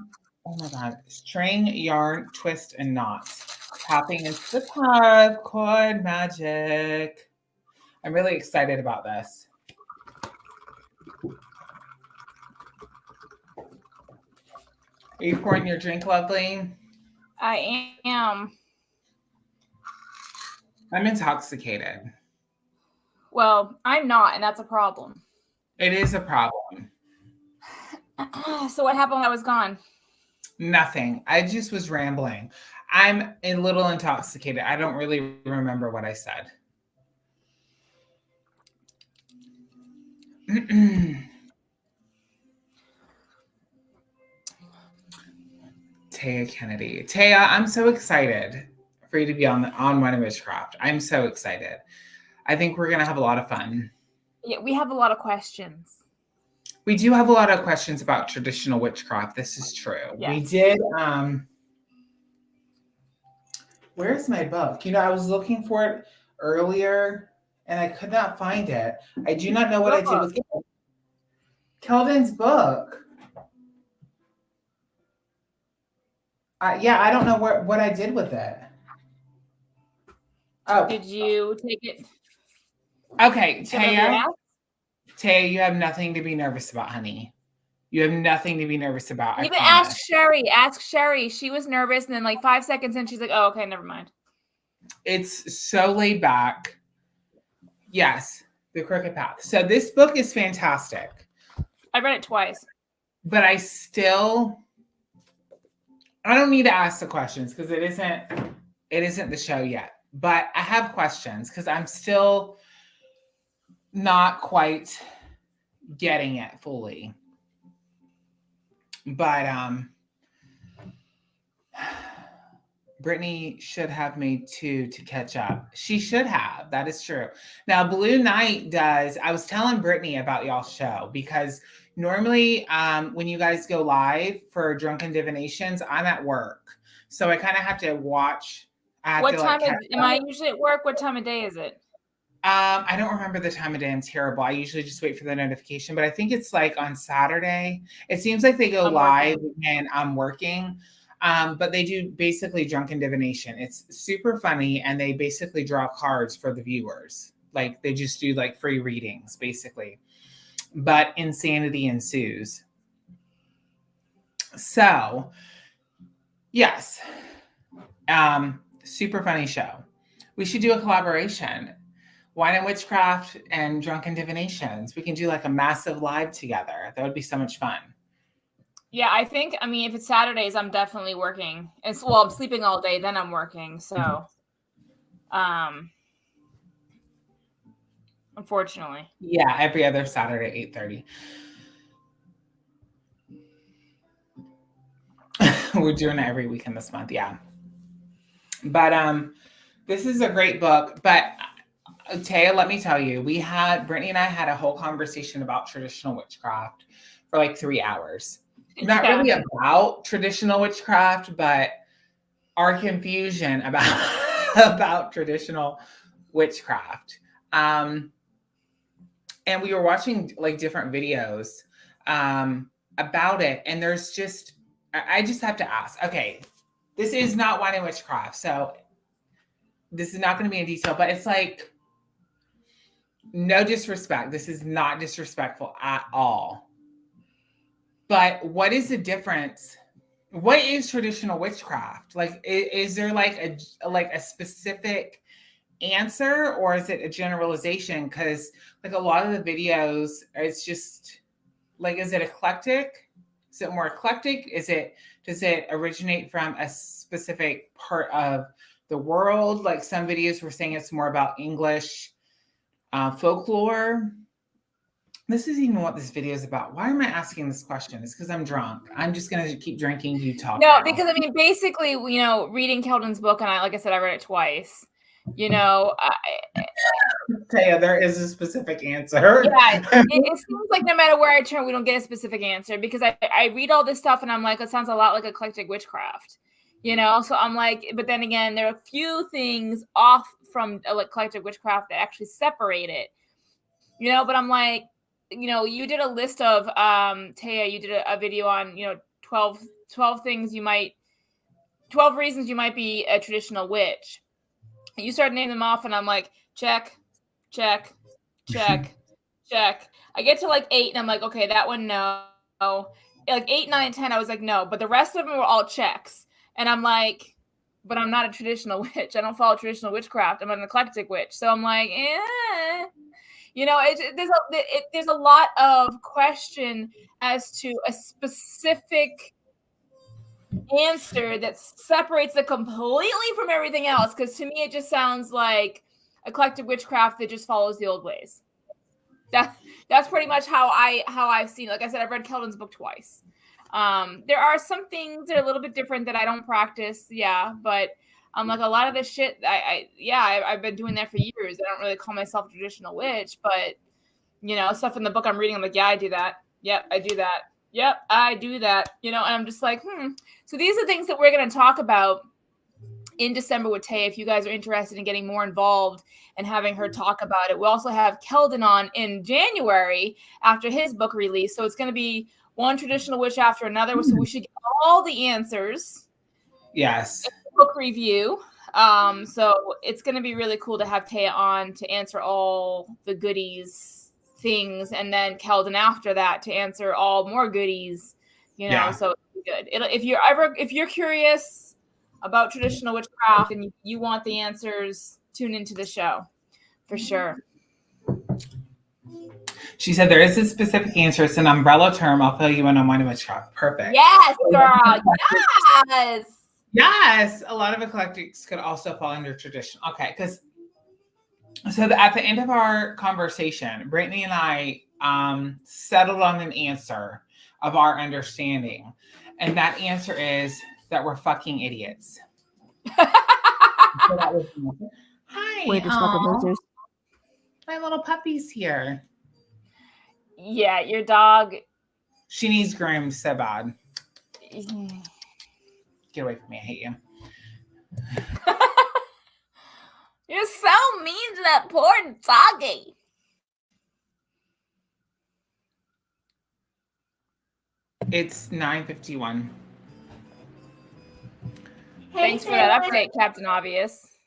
Yarn, Twist, and Knots. Tapping into the power of cord magic. I'm really excited about this. Are you pouring your drink, lovely? I am. I'm intoxicated. Well, I'm not, and that's a problem. It is a problem. So what happened when I was gone? Nothing. I just was rambling. I'm a little intoxicated. I don't really remember what I said. Taya Kennedy. Taya, I'm so excited for you to be on Wine and Witchcraft. I'm so excited. I think we're going to have a lot of fun. Yeah, we have a lot of questions. We do have a lot of questions about traditional witchcraft. This is true. Yeah. We did. Where's my book? I was looking for it earlier and I could not find it. I do not know what I did with Keldon's book. Yeah, I don't know what I did with it. Oh, did you take it? Okay, Taya, you have nothing to be nervous about, honey. You have nothing to be nervous about. Even ask Sherry. Ask Sherry. She was nervous, and then like 5 seconds in, she's like, "Oh, okay, never mind." It's so laid back. Yes, The Crooked Path. So this book is fantastic. I read it twice, but I don't need to ask the questions because it isn't the show yet. But I have questions because I'm still not quite getting it fully. But Brittany should have made 2 to catch up. She should have. That is true. Now, Blue Knight does. I was telling Brittany about y'all's show because normally when you guys go live for Drunken Divinations, I'm at work. So I kind of have to watch. What time am I usually at work? What time of day is it? I don't remember the time of day. I'm terrible. I usually just wait for the notification, but I think it's like on Saturday. It seems like they go live and I'm working. But they do basically Drunken Divination. It's super funny, and they basically draw cards for the viewers. Like they just do like free readings, basically. But insanity ensues. So, yes, super funny show. We should do a collaboration. Wine and Witchcraft and Drunken Divinations. We can do like a massive live together. That would be so much fun. Yeah, I mean, if it's Saturdays, I'm definitely working. I'm sleeping all day, then I'm working. So, unfortunately. Yeah, every other Saturday, 8:30. We're doing it every weekend this month, yeah. But this is a great book. But Taya, let me tell you, Brittany and I had a whole conversation about traditional witchcraft for like 3 hours. Not really about traditional witchcraft, but our confusion about traditional witchcraft. And we were watching like different videos about it. And I just have to ask, okay, this is not Wine and Witchcraft. So this is not going to be in detail, but it's like, no disrespect. This is not disrespectful at all. But what is the difference? What is traditional witchcraft? Like, is there like a specific answer, or is it a generalization? Because like a lot of the videos, it's just like, is it eclectic? Is it more eclectic? Does it originate from a specific part of the world? Like some videos were saying it's more about English folklore. This is even what this video is about. Why am I asking this question? It's because I'm drunk. I'm just going to keep drinking. You talk. No, because I mean, basically, reading Keldon's book, and like I said, I read it twice. Taya, there is a specific answer. Yeah, it seems like no matter where I turn, we don't get a specific answer because I read all this stuff and I'm like, it sounds a lot like eclectic witchcraft, So I'm like, but then again, there are a few things off from eclectic witchcraft that actually separate it, But I'm like, you did a list of Taya, you did a video on 12 things 12 reasons you might be a traditional witch. You started naming them off, and I'm like, check, check, check, check. I get to like 8, and I'm like, okay, that one, no. Like 8, 9, 10, I was like, no. But the rest of them were all checks. And I'm like, but I'm not a traditional witch. I don't follow traditional witchcraft. I'm an eclectic witch. So I'm like, there's a lot of question as to a specific answer that separates it completely from everything else, because to me it just sounds like eclectic witchcraft that just follows the old ways. That's pretty much how I've seen it. Like I said, I've read Keldon's book twice. There are some things that are a little bit different that I don't practice, but like a lot of this shit, I've been doing that for years. I don't really call myself a traditional witch, but stuff in the book I'm reading, I'm like, yeah, I do that. Yep, I do that. Yep, I do that. You know, and I'm just like, So these are things that we're going to talk about in December with Tay, if you guys are interested in getting more involved and having her talk about it. We also have Keldon on in January after his book release. So it's going to be one traditional witch after another. So we should get all the answers. Yes. Book review. So it's going to be really cool to have Tay on to answer all the goodies things, and then Keldon after that to answer all more goodies, you know. So it's good. If you're curious about traditional witchcraft and you want the answers, tune into the show for sure. She said there is a specific answer. It's an umbrella term. I'll fill you in on one witchcraft. Perfect. Yes, girl. Yes. Yes. A lot of eclectics could also fall under tradition. Okay. At the end of our conversation, Brittany and I settled on an answer of our understanding. And that answer is that we're fucking idiots. Hi. We're just fucking losers. My little puppy's here. Yeah, your dog. She needs groomed so bad. Get away from me. I hate you. You're so mean to that poor doggy. It's 9:51. Thanks for that update, Captain Obvious.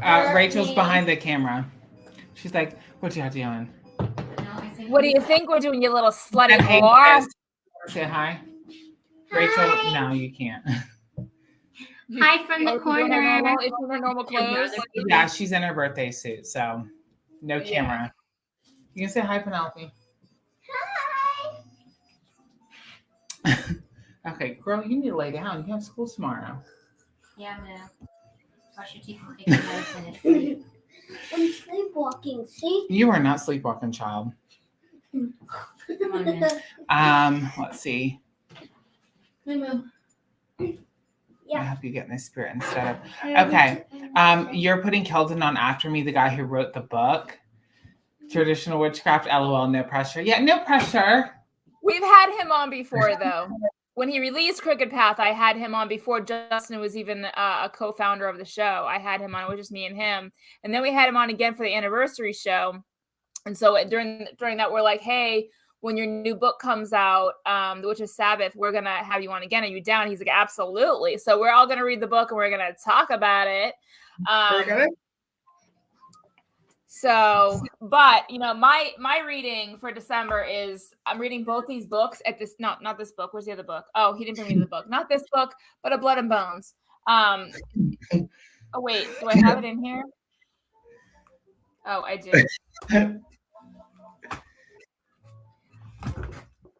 Rachel's behind the camera. She's like, "What y'all doing?" What do you think we're doing, you little slutty whore? Say hi. Rachel, no, you can't. Hi from the corner. It's in her normal clothes. Yeah, she's in her birthday suit, so no camera. You can say hi, Penelope. Hi. Okay, girl, you need to lay down. You have school tomorrow. Yeah, I'm gonna brush your teeth and take your medicine and sleep. I'm sleepwalking, see? You are not sleepwalking, child. Come on, man. Let's see. Move. I hope you get in the spirit instead of. Okay. You're putting Keldon on after me, the guy who wrote the book. Traditional Witchcraft, LOL, no pressure. Yeah, no pressure. We've had him on before, though. When he released Crooked Path, I had him on before Justin was even a co-founder of the show. I had him on. It was just me and him. And then we had him on again for the anniversary show. And so during that, we're like, hey, when your new book comes out, The Witch's Sabbath, we're going to have you on again. Are you down? He's like, absolutely. So we're all going to read the book and we're going to talk about it. So, but you know, my reading for December is I'm reading both these books at this, not this book. Where's the other book? Oh, he didn't bring me the book. Not this book, but A Blood and Bones. Oh wait, do I have it in here? Oh, I do.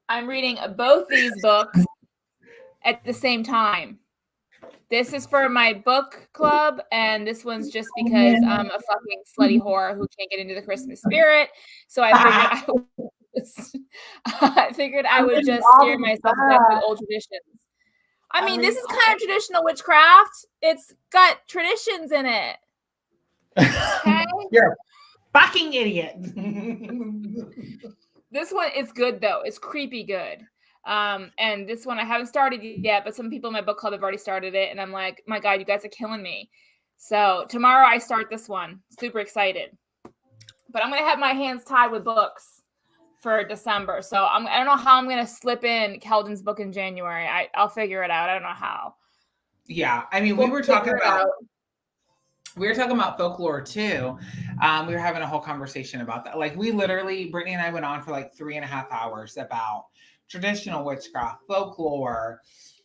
I'm reading both these books at the same time. This is for my book club, and this one's just because I'm a fucking slutty whore who can't get into the Christmas spirit. So I figured I would just steer myself back with old traditions. I mean, this is kind of traditional witchcraft. It's got traditions in it. Okay? You're a fucking idiot. This one is good, though. It's creepy good. And this one I haven't started yet, but some people in my book club have already started it. And I'm like, my God, you guys are killing me. So tomorrow I start this one. Super excited. But I'm going to have my hands tied with books for December. So I don't know how I'm going to slip in Keldon's book in January. I'll figure it out. I don't know how. Yeah. I mean, we were talking about folklore too. We were having a whole conversation about that. Like we literally, Brittany and I went on for like 3.5 hours about traditional witchcraft, folklore,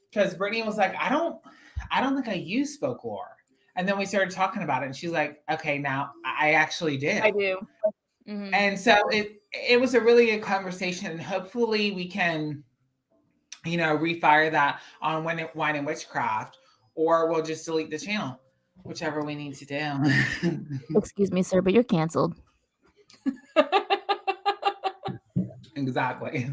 because Brittany was like, I don't think I use folklore. And then we started talking about it, and she's like, okay, now I actually do. I do. Mm-hmm. And so it was a really good conversation, and hopefully we can, you know, refire that on Wine and Witchcraft, or we'll just delete the channel, whichever we need to do. Excuse me, sir, but you're canceled. Exactly.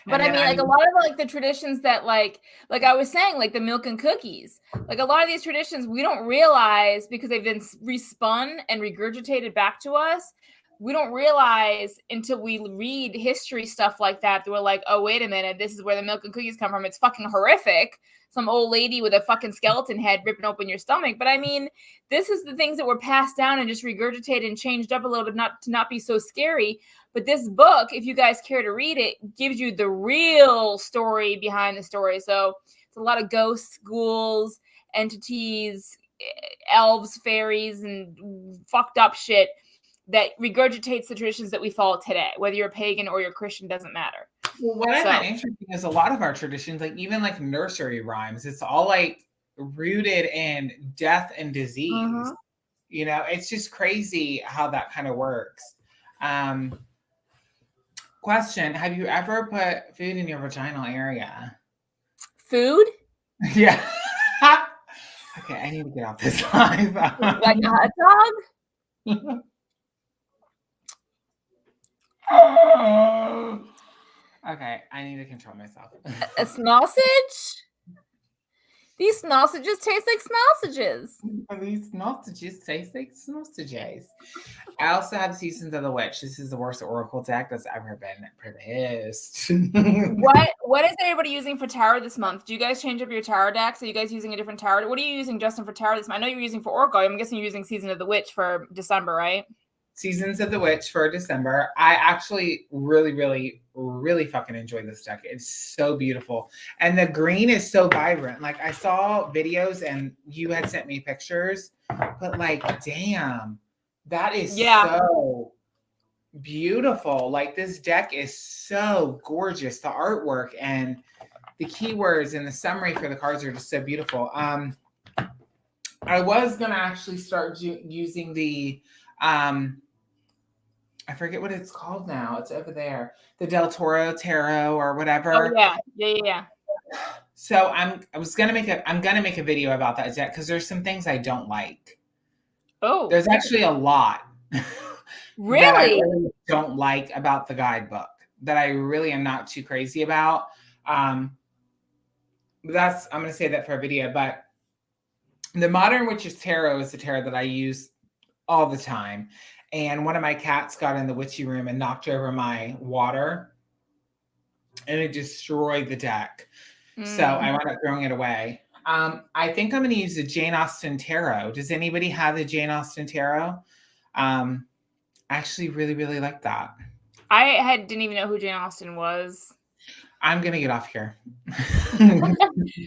But I mean, like a lot of like the traditions that like I was saying, like the milk and cookies, like a lot of these traditions we don't realize because they've been respun and regurgitated back to us. We don't realize until we read history stuff like that we're like, oh, wait a minute, this is where the milk and cookies come from. It's fucking horrific. Some old lady with a fucking skeleton head ripping open your stomach. But I mean, this is the things that were passed down and just regurgitated and changed up a little bit, to not be so scary. But this book, if you guys care to read it, gives you the real story behind the story. So it's a lot of ghosts, ghouls, entities, elves, fairies, and fucked up shit that regurgitates the traditions that we follow today. Whether you're a pagan or you're a Christian, doesn't matter. Well, what I find interesting is a lot of our traditions, like even like nursery rhymes, it's all like rooted in death and disease. Mm-hmm. You know, it's just crazy how that kind of works. Question: have you ever put food in your vaginal area? Food? Yeah. Okay, I need to get off this live. Like a hot dog? Okay, I need to control myself. A sausage? These sausages taste like sausages. These sausages taste like sausages. I also have Seasons of the Witch. This is the worst oracle deck that's ever been produced. What is everybody using for tarot this month? Do you guys change up your tarot decks? Are you guys using a different tarot? What are you using, Justin, for tarot this month? I know you're using for oracle. I'm guessing you're using Season of the Witch for December, right? Seasons of the Witch for December. I actually really, really, really fucking enjoy this deck. It's so beautiful. And the green is so vibrant. Like I saw videos and you had sent me pictures, but like, damn, that is so beautiful. Like this deck is so gorgeous. The artwork and the keywords and the summary for the cards are just so beautiful. I was going to actually start using the, I forget what it's called now. It's over there. The Del Toro Tarot or whatever. Oh yeah. So I'm gonna make a video about that deck because there's some things I don't like. Oh. There's actually a lot. Really? That I really don't like about the guidebook that I really am not too crazy about. I'm gonna say that for a video, but the Modern Witches Tarot is the tarot that I use all the time. And one of my cats got in the witchy room and knocked over my water and it destroyed the deck. So I wound up throwing it away. I think I'm going to use the Jane Austen Tarot. Does anybody have the Jane Austen Tarot? I actually really, really like that. I didn't even know who Jane Austen was. I'm going to get off here.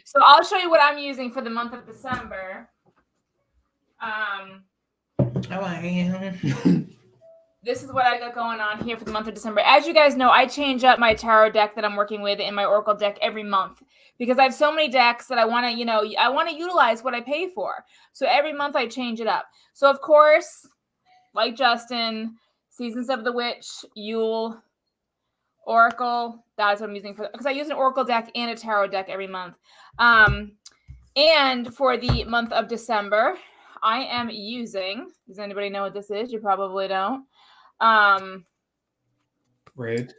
So I'll show you what I'm using for the month of December. This is what I got going on here for the month of December. As you guys know, I change up my tarot deck that I'm working with in my oracle deck every month because I have so many decks that I want to utilize what I pay for. So every month I change it up. So of course, like Justin, Seasons of the Witch, Yule, Oracle. That's what I'm using because I use an oracle deck and a tarot deck every month. And for the month of December, I am using, does anybody know what this is? You probably don't. Rude.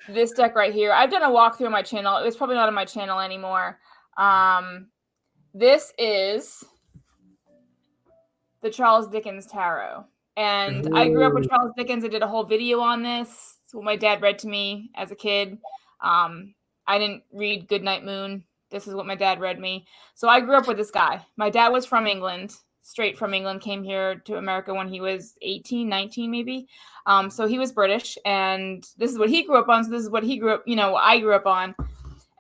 This deck right here. I've done a walkthrough on my channel. It's probably not on my channel anymore. This is the Charles Dickens Tarot. And I grew up with Charles Dickens. I did a whole video on this. It's what my dad read to me as a kid. I didn't read Goodnight Moon. This is what my dad read me. So I grew up with this guy. My dad was from England, straight from England, came here to America when he was 18, 19 maybe. So he was British, and this is what he grew up on. So this is what he grew up, what I grew up on.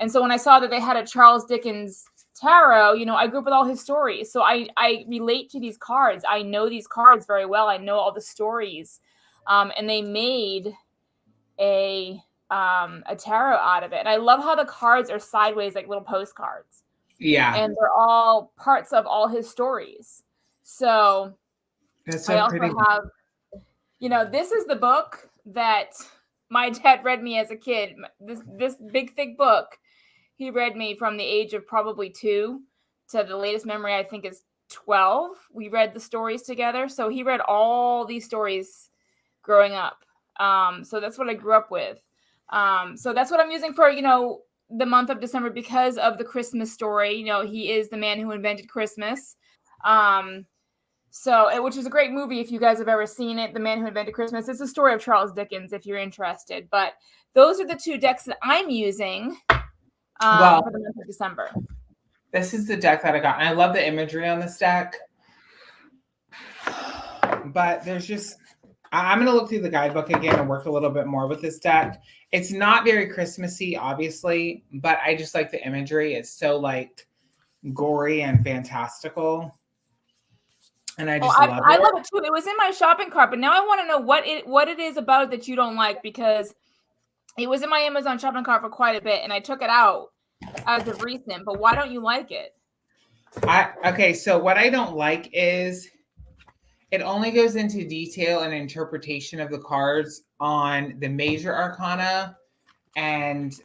And so when I saw that they had a Charles Dickens tarot, I grew up with all his stories. So I relate to these cards. I know these cards very well. I know all the stories. And they made a tarot out of it. And I love how the cards are sideways like little postcards. Yeah. And they're all parts of all his stories. So that's so I also pretty. have, this is the book that my dad read me as a kid. This big, thick book, he read me from the age of probably 2 to the latest memory, I think, is 12. We read the stories together. So he read all these stories growing up. So that's what I grew up with. So that's what I'm using for, the month of December because of the Christmas story. He is the man who invented Christmas. Which is a great movie if you guys have ever seen it, The Man Who Invented Christmas. It's a story of Charles Dickens if you're interested. But those are the two decks that I'm using for the month of December. This is the deck that I got. And I love the imagery on this deck. But I'm going to look through the guidebook again and work a little bit more with this deck. It's not very Christmassy, obviously, but I just like the imagery. It's so like gory and fantastical. And I just love it. I love it too. It was in my shopping cart, but now I want to know what it is about it that you don't like, because it was in my Amazon shopping cart for quite a bit, and I took it out as of recent. But why don't you like it? Okay, so what I don't like is it only goes into detail and interpretation of the cards on the major arcana, and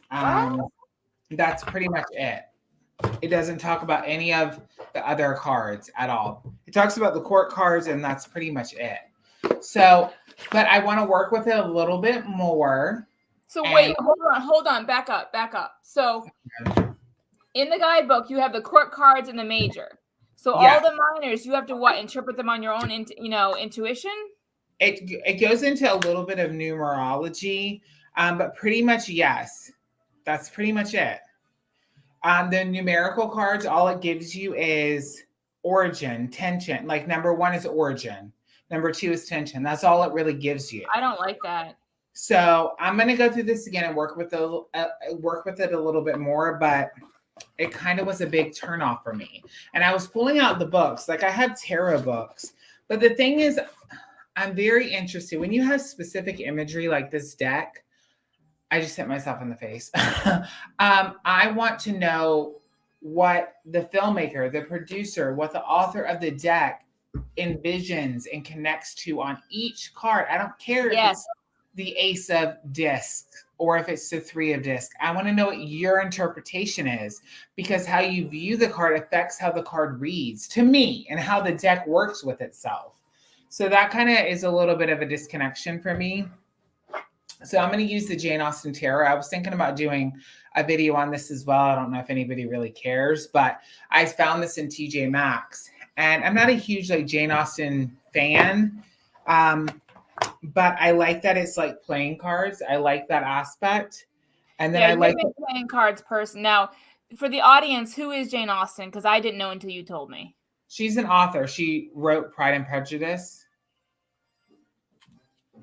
that's pretty much it. It doesn't talk about any of the other cards at all. It talks about the court cards, and that's pretty much it. So, but I want to work with it a little bit more. So wait, hold on, back up. So in the guidebook, you have the court cards and the major. So all the minors, you have to interpret them on your own, intuition? It goes into a little bit of numerology, but pretty much, yes. That's pretty much it. The numerical cards, all it gives you is origin, tension. Like number 1 is origin. Number 2 is tension. That's all it really gives you. I don't like that. So I'm going to go through this again and work with it a little bit more, but it kind of was a big turnoff for me. And I was pulling out the books. Like I have tarot books. But the thing is, I'm very interested. When you have specific imagery like this deck, I just hit myself in the face. I want to know what the filmmaker, the producer, what the author of the deck envisions and connects to on each card. I don't care if it's the ace of discs or if it's the 3 of discs. I want to know what your interpretation is, because how you view the card affects how the card reads to me and how the deck works with itself. So that kind of is a little bit of a disconnection for me. So I'm going to use the Jane Austen Tarot. I was thinking about doing a video on this as well. I don't know if anybody really cares, but I found this in TJ Maxx. And I'm not a huge Jane Austen fan, but I like that it's like playing cards. I like that aspect. And then I like the playing cards person. Now, for the audience, who is Jane Austen? Because I didn't know until you told me. She's an author. She wrote Pride and Prejudice.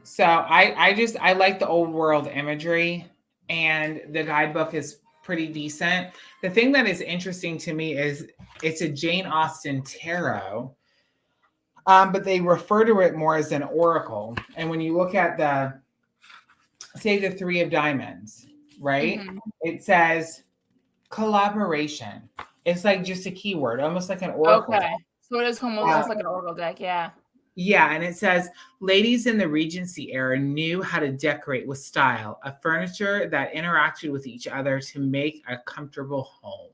So I like the old world imagery, and the guidebook is pretty decent. The thing that is interesting to me is it's a Jane Austen tarot, but they refer to it more as an oracle. And when you look at the 3 of diamonds, right? Mm-hmm. It says collaboration. It's like just a keyword, almost like an oracle. Okay. So it is almost like an oracle deck, yeah. Yeah, and it says, ladies in the Regency era knew how to decorate with style, a furniture that interacted with each other to make a comfortable home.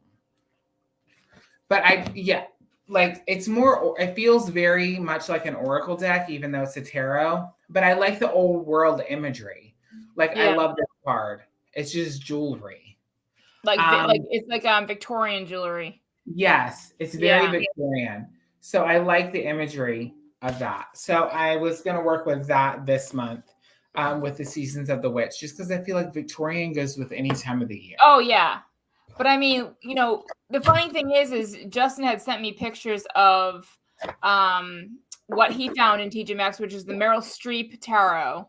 But it's more, it feels very much like an oracle deck, even though it's a tarot. But I like the old world imagery. I love this card. It's just jewelry. It's like Victorian jewelry. Yes, it's very Victorian. So I like the imagery of that. So I was going to work with that this month with the Seasons of the Witch, just because I feel like Victorian goes with any time of the year. Oh, yeah. But I mean, the funny thing is Justin had sent me pictures of what he found in TJ Maxx, which is the Meryl Streep tarot.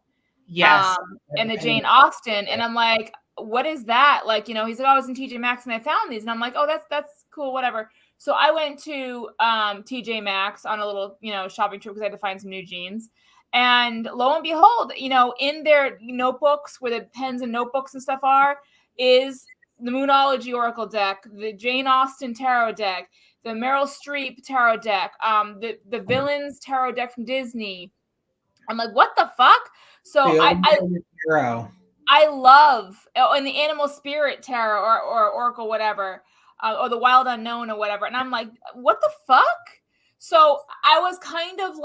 Yes. And the Jane Austen. And I'm like, what is that? He's like, I was in TJ Maxx and I found these. And I'm like, oh, that's cool, whatever. So I went to TJ Maxx on a little, shopping trip because I had to find some new jeans. And lo and behold, in their notebooks where the pens and notebooks and stuff are, is the Moonology Oracle deck, the Jane Austen tarot deck, the Meryl Streep tarot deck, the Villains tarot deck from Disney. I'm like, what the fuck? So I love, and the Animal Spirit tarot or Oracle, whatever. Or the Wild Unknown or whatever. And I'm like, what the fuck? So I was kind of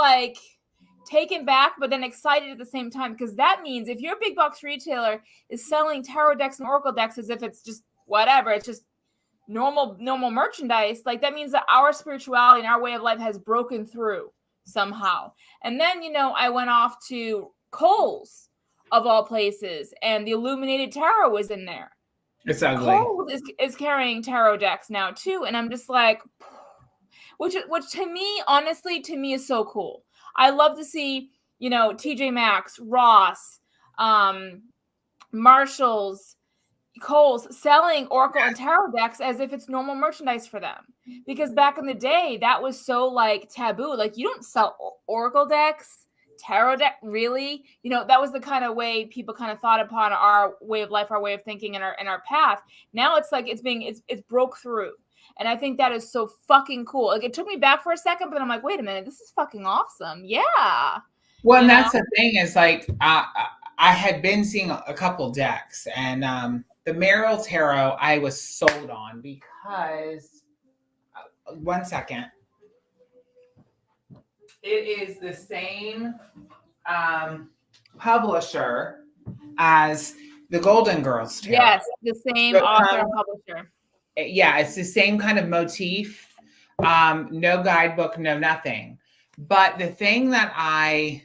taken back, but then excited at the same time, because that means if your big box retailer is selling tarot decks and oracle decks as if it's just whatever, it's just normal merchandise, like that means that our spirituality and our way of life has broken through somehow. And then, I went off to Kohl's of all places, and the Illuminated Tarot was in there. It's ugly. Kohl's is carrying tarot decks now too, and I'm just like, which to me, honestly, is so cool. I love to see, TJ Maxx, Ross, Marshalls, Kohl's selling oracle and tarot decks as if it's normal merchandise for them. Because back in the day, that was so like taboo. Like, you don't sell oracle decks, tarot deck, really? That was the kind of way people kind of thought upon our way of life, our way of thinking, and our path. Now it's like it's broke through. And I think that is so fucking cool. Like, it took me back for a second, but I'm like, wait a minute, this is fucking awesome. Yeah. Well, and that's the thing is, like, I had been seeing a couple decks, and the Meryl Tarot I was sold on because, one second, it is the same publisher as the Golden Girls Tarot. Yes, the same author and publisher. Yeah, it's the same kind of motif. No guidebook, no nothing. But the thing that I'm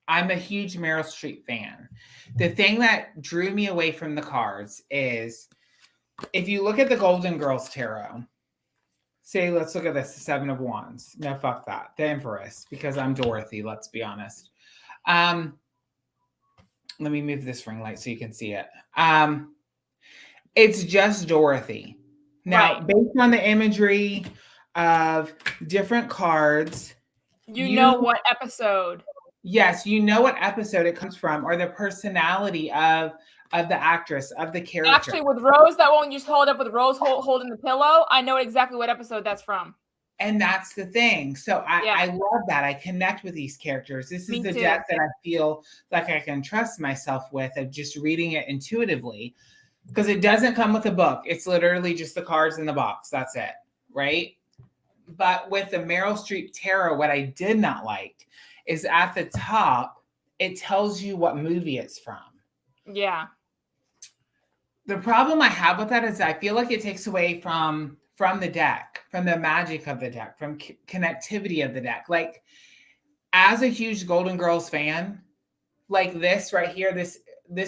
a huge Meryl Streep fan. The thing that drew me away from the cards is, if you look at the Golden Girls Tarot, say, let's look at this, the Seven of Wands. No, fuck that. The Empress, because I'm Dorothy, let's be honest. Let me move this ring light so you can see it. It's just Dorothy. Now, right. Based on the imagery of different cards, you know what episode. Yes, you know what episode it comes from, or the personality of the actress, of the character. Actually, with Rose, that one you just hold up with Rose holding the pillow, I know exactly what episode that's from. And that's the thing. So I love that. I connect with these characters. This is the deck that I feel like I can trust myself with, of just reading it intuitively. Because it doesn't come with a book. It's literally just the cards in the box. That's it. Right? But with the Meryl Streep Tarot, what I did not like is at the top, it tells you what movie it's from. Yeah. The problem I have with that is I feel like it takes away from the deck, from the magic of the deck, from connectivity of the deck. Like, as a huge Golden Girls fan, like this right here, this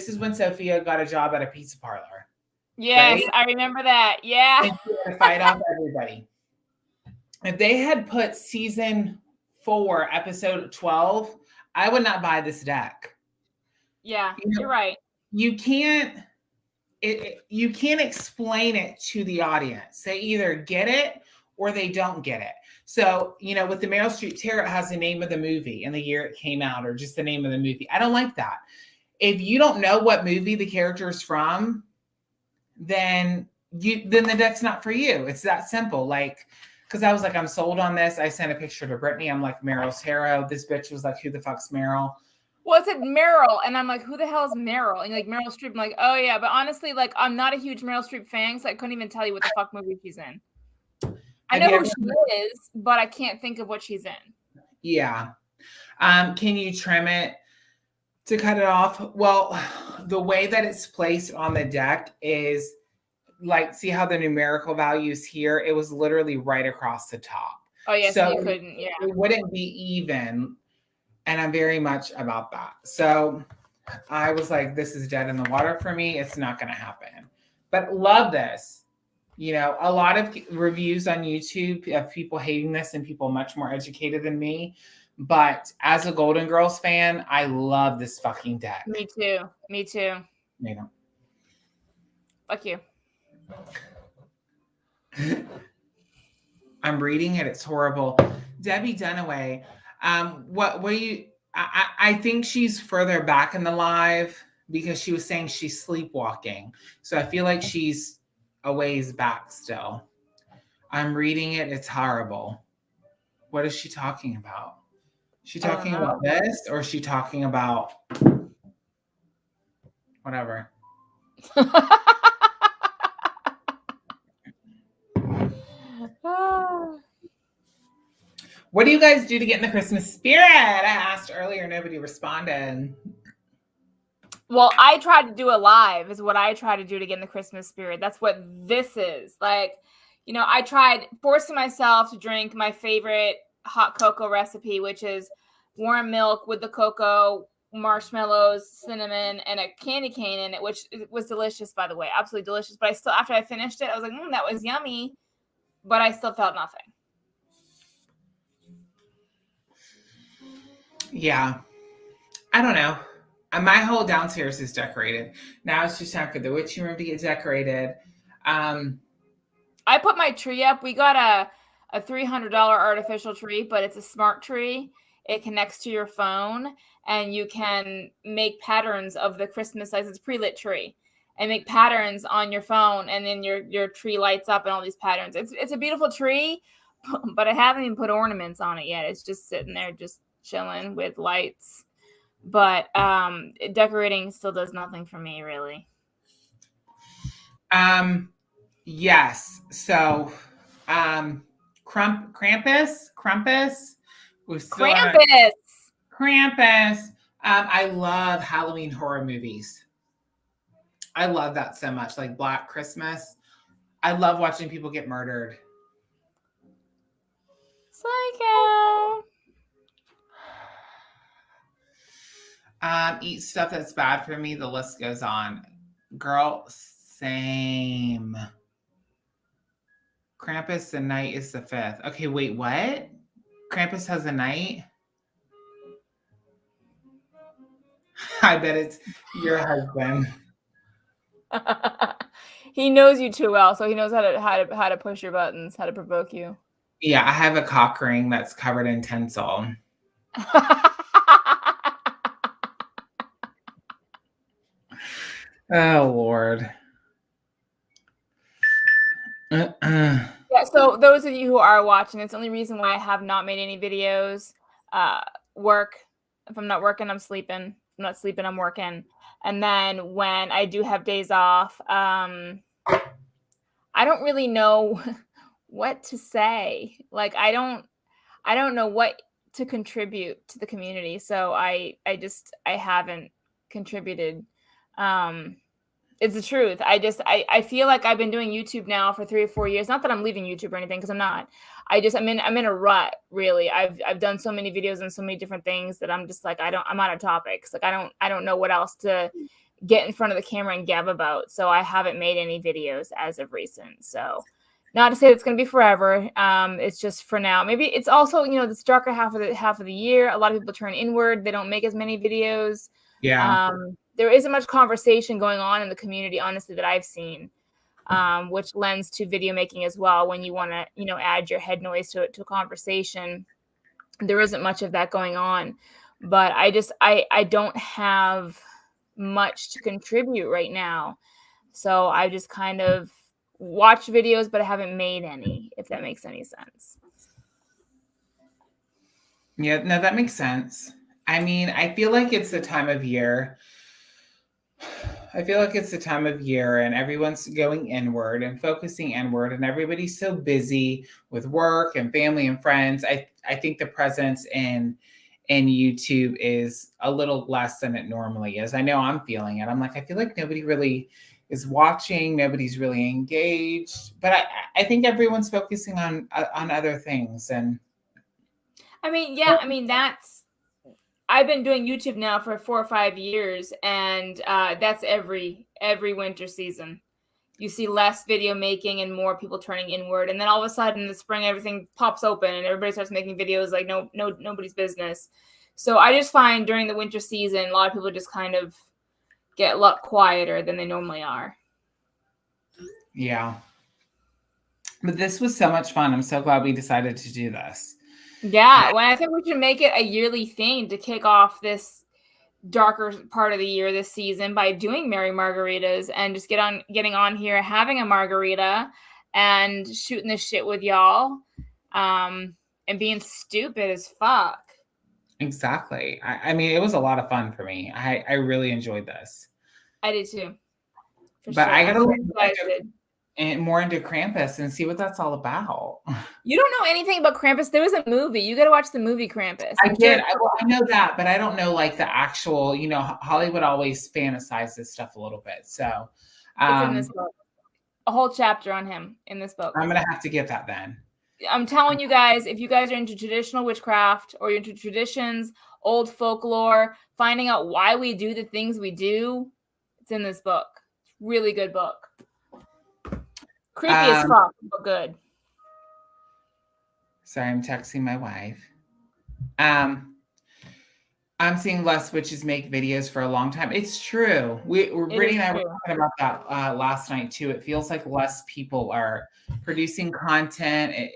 is when Sophia got a job at a pizza parlor. Yes, right? I remember that. Yeah. And she had to fight off everybody. If they had put season 4, episode 12, I would not buy this deck. Yeah, you're right. You can't explain it to the audience. They either get it or they don't get it. So, with the Meryl Streep Tarot, it has the name of the movie and the year it came out, or just the name of the movie. I don't like that. If you don't know what movie the character is from, then the deck's not for you. It's that simple. Like, because I was like, I'm sold on this. I sent a picture to Brittany. I'm like, Meryl's Tarot. This bitch was like, who the fuck's Meryl? Well, it said Meryl, and I'm like, who the hell is Meryl? And like, Meryl Streep. I'm like, oh yeah, but honestly, like, I'm not a huge Meryl Streep fan, so I couldn't even tell you what the fuck movie she's in. I know who she is, but I can't think of what she's in. Yeah. Can you trim it to cut it off? Well, the way that it's placed on the deck is like, see how the numerical values here? It was literally right across the top. Oh yeah, so you couldn't. Yeah, it wouldn't be even. And I'm very much about that. So I was like, this is dead in the water for me. It's not going to happen. But love this. A lot of reviews on YouTube of people hating this and people much more educated than me. But as a Golden Girls fan, I love this fucking deck. Me too. Fuck you. I'm reading it. It's horrible. Debbie Dunaway. What do you? I think she's further back in the live because she was saying she's sleepwalking. So I feel like she's a ways back still. I'm reading it. It's horrible. What is she talking about? Is she talking about this, or is she talking about whatever? What What do you guys do to get in the Christmas spirit? I asked earlier, nobody responded. Well, I tried to do a live is what I try to do to get in the Christmas spirit. That's what this is. Like, you know, I tried forcing myself to drink my favorite hot cocoa recipe, which is warm milk with the cocoa, marshmallows, cinnamon, and a candy cane in it, which was delicious, by the way. Absolutely delicious. But I still, after I finished it, I was like, that was yummy. But I still felt nothing. Yeah. I don't know. My whole downstairs is decorated. Now it's just time for the witching room to get decorated. I put my tree up. We got a $300 artificial tree, but it's a smart tree. It connects to your phone, and you can make patterns of the Christmas lights. It's a pre-lit tree, and make patterns on your phone, and then your tree lights up and all these patterns. It's a beautiful tree, but I haven't even put ornaments on it yet. It's just sitting there, just chilling with lights. But decorating still does nothing for me, really. Yes. So, Krampus. Krampus. I love Halloween horror movies. I love that so much. Like Black Christmas. I love watching people get murdered. Psycho. Eat stuff that's bad for me. The list goes on. Girl, same. Krampus, the night is the 5th. Okay, wait, what? Krampus has a night? I bet it's your husband. He knows you too well, so he knows how to push your buttons, how to provoke you. Yeah, I have a cock ring that's covered in tinsel. Oh, Lord. Yeah, so those of you who are watching, it's the only reason why I have not made any videos. Work. If I'm not working, I'm sleeping. If I'm not sleeping, I'm working. And then when I do have days off, I don't really know what to say. Like, I don't know what to contribute to the community. So I haven't contributed. It's the truth. I feel like I've been doing YouTube now for 3 or 4 years. Not that I'm leaving YouTube or anything, because I'm not. I'm in a rut, really. I've done so many videos and so many different things that I'm just like, I'm out of topics. Like I don't know what else to get in front of the camera and gab about. So I haven't made any videos as of recent. So not to say it's going to be forever. It's just for now. Maybe it's also, this darker half of the year. A lot of people turn inward. They don't make as many videos. Yeah. There isn't much conversation going on in the community, honestly, that I've seen, which lends to video making as well. When you want to, add your head noise to a conversation, there isn't much of that going on. But I don't have much to contribute right now. So I just kind of watch videos, but I haven't made any, if that makes any sense. Yeah, no, that makes sense. I mean, I feel like it's the time of year. And everyone's going inward and focusing inward, and everybody's so busy with work and family and friends. I think the presence in YouTube is a little less than it normally is. I know I'm feeling it. I'm like, I feel like nobody really is watching. Nobody's really engaged. But I think everyone's focusing on other things. And I've been doing YouTube now for 4 or 5 years, and that's every winter season. You see less video making and more people turning inward, and then all of a sudden in the spring everything pops open and everybody starts making videos like nobody's business. So I just find during the winter season a lot of people just kind of get a lot quieter than they normally are. Yeah. But this was so much fun. I'm so glad we decided to do this. Yeah, well, I think we should make it a yearly thing to kick off this darker part of the year this season by doing Merry Margaritas and just getting on here, having a margarita and shooting this shit with y'all, and being stupid as fuck. Exactly. I mean, it was a lot of fun for me. I really enjoyed this. I did too. But sure. I gotta and more into Krampus and see what that's all about. You don't know anything about Krampus. There was a movie. You got to watch the movie Krampus. I did. I know that, but I don't know like the actual, Hollywood always fantasizes this stuff a little bit. So it's in this book. A whole chapter on him in this book. I'm going to have to get that then. I'm telling you guys, if you guys are into traditional witchcraft or you're into traditions, old folklore, finding out why we do the things we do, it's in this book. Really good book. Creepy as fuck, but good. Sorry, I'm texting my wife. I'm seeing less witches make videos for a long time. It's true. Brittany and I were talking about that last night too. It feels like less people are producing content.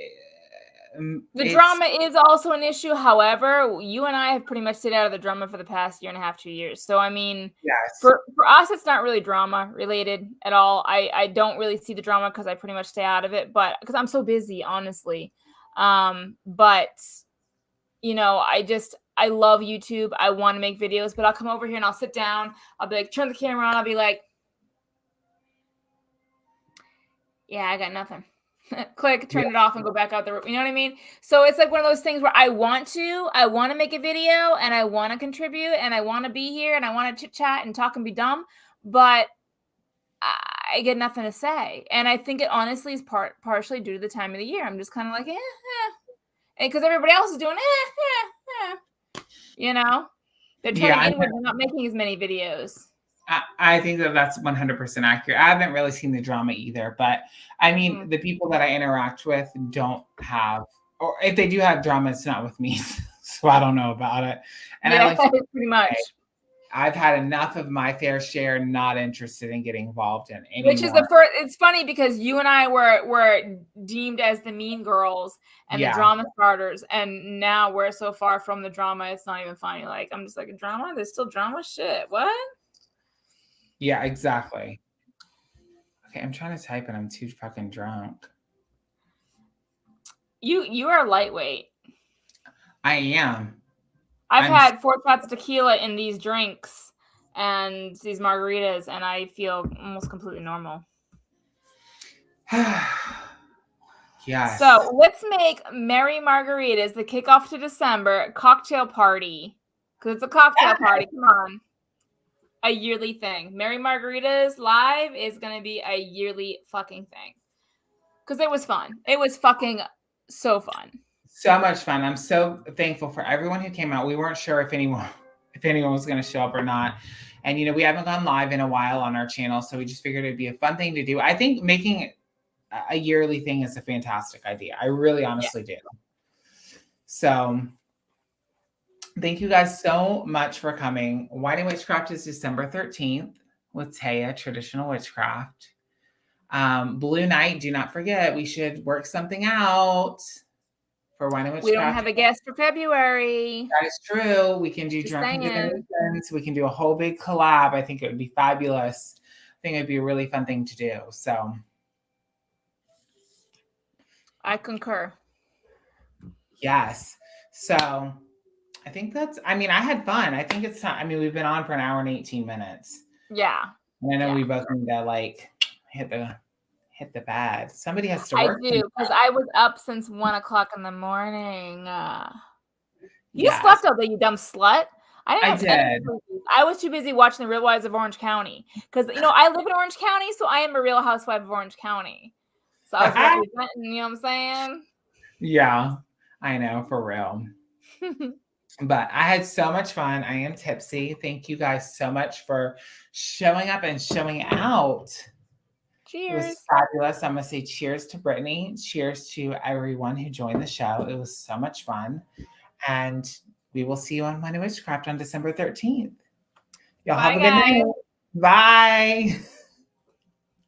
The drama is also an issue. However, you and I have pretty much stayed out of the drama for the past 1.5, 2 years. So, I mean, yes. for us, it's not really drama related at all. I don't really see the drama because I pretty much stay out of it, but because I'm so busy, honestly. But, I love YouTube. I want to make videos, but I'll come over here and I'll sit down. I'll be like, turn the camera on. I'll be like, yeah, I got nothing. Click, turn it off and go back out the room. You know what I mean? So it's like one of those things where I want to make a video and I want to contribute and I want to be here and I want to chit chat and talk and be dumb, but I get nothing to say. And I think it honestly is partially due to the time of the year. I'm just kind of like, because everybody else is doing they're turning inward and not making as many videos. I think that's 100% accurate. I haven't really seen the drama either, but I mean, the people that I interact with don't have, or if they do have drama, it's not with me. So I don't know about it. And I pretty much. I've had enough of my fair share, not interested in getting involved in anymore. Which is the first, it's funny because you and I were deemed as the mean girls and the drama starters. And now we're so far from the drama, it's not even funny. Like, I'm just like, a drama? There's still drama? Shit, what? Yeah, exactly. Okay, I'm trying to type and I'm too fucking drunk. You are lightweight. I am. I've had 4 shots of tequila in these drinks and these margaritas, and I feel almost completely normal. Yes. So let's make Merry Margaritas the kickoff to December cocktail party. Because it's a cocktail party. Come on. A yearly thing. Merry Margaritas live is going to be a yearly fucking thing. Because it was fun. It was fucking so fun. So much fun. I'm so thankful for everyone who came out. We weren't sure if anyone was going to show up or not. And, we haven't gone live in a while on our channel. So we just figured it'd be a fun thing to do. I think making a yearly thing is a fantastic idea. I really honestly do. So thank you guys so much for coming. Wine and Witchcraft is December 13th with Taya, Traditional Witchcraft. Blue Night, do not forget, we should work something out for Wine and Witchcraft. We don't have a guest for February. That is true. We can do Drunken Divinations. We can do a whole big collab. I think it would be fabulous. I think it'd be a really fun thing to do. So I concur. Yes. So I think I had fun. I think it's time. We've been on for an hour and 18 minutes. Yeah. And I know we both need to hit the bed. Somebody has to work. I do, because I was up since 1:00 in the morning. You slept all day, you dumb slut. I did. I was too busy watching The Real Wives of Orange County. Because, I live in Orange County, so I am a Real Housewife of Orange County. So I was representing, you know what I'm saying? Yeah, I know, for real. But I had so much fun. I am tipsy. Thank you guys so much for showing up and showing out. Cheers. It was fabulous. I'm going to say cheers to Brittany. Cheers to everyone who joined the show. It was so much fun. And we will see you on Wine and Witchcraft on December 13th. Y'all have a good night. Bye.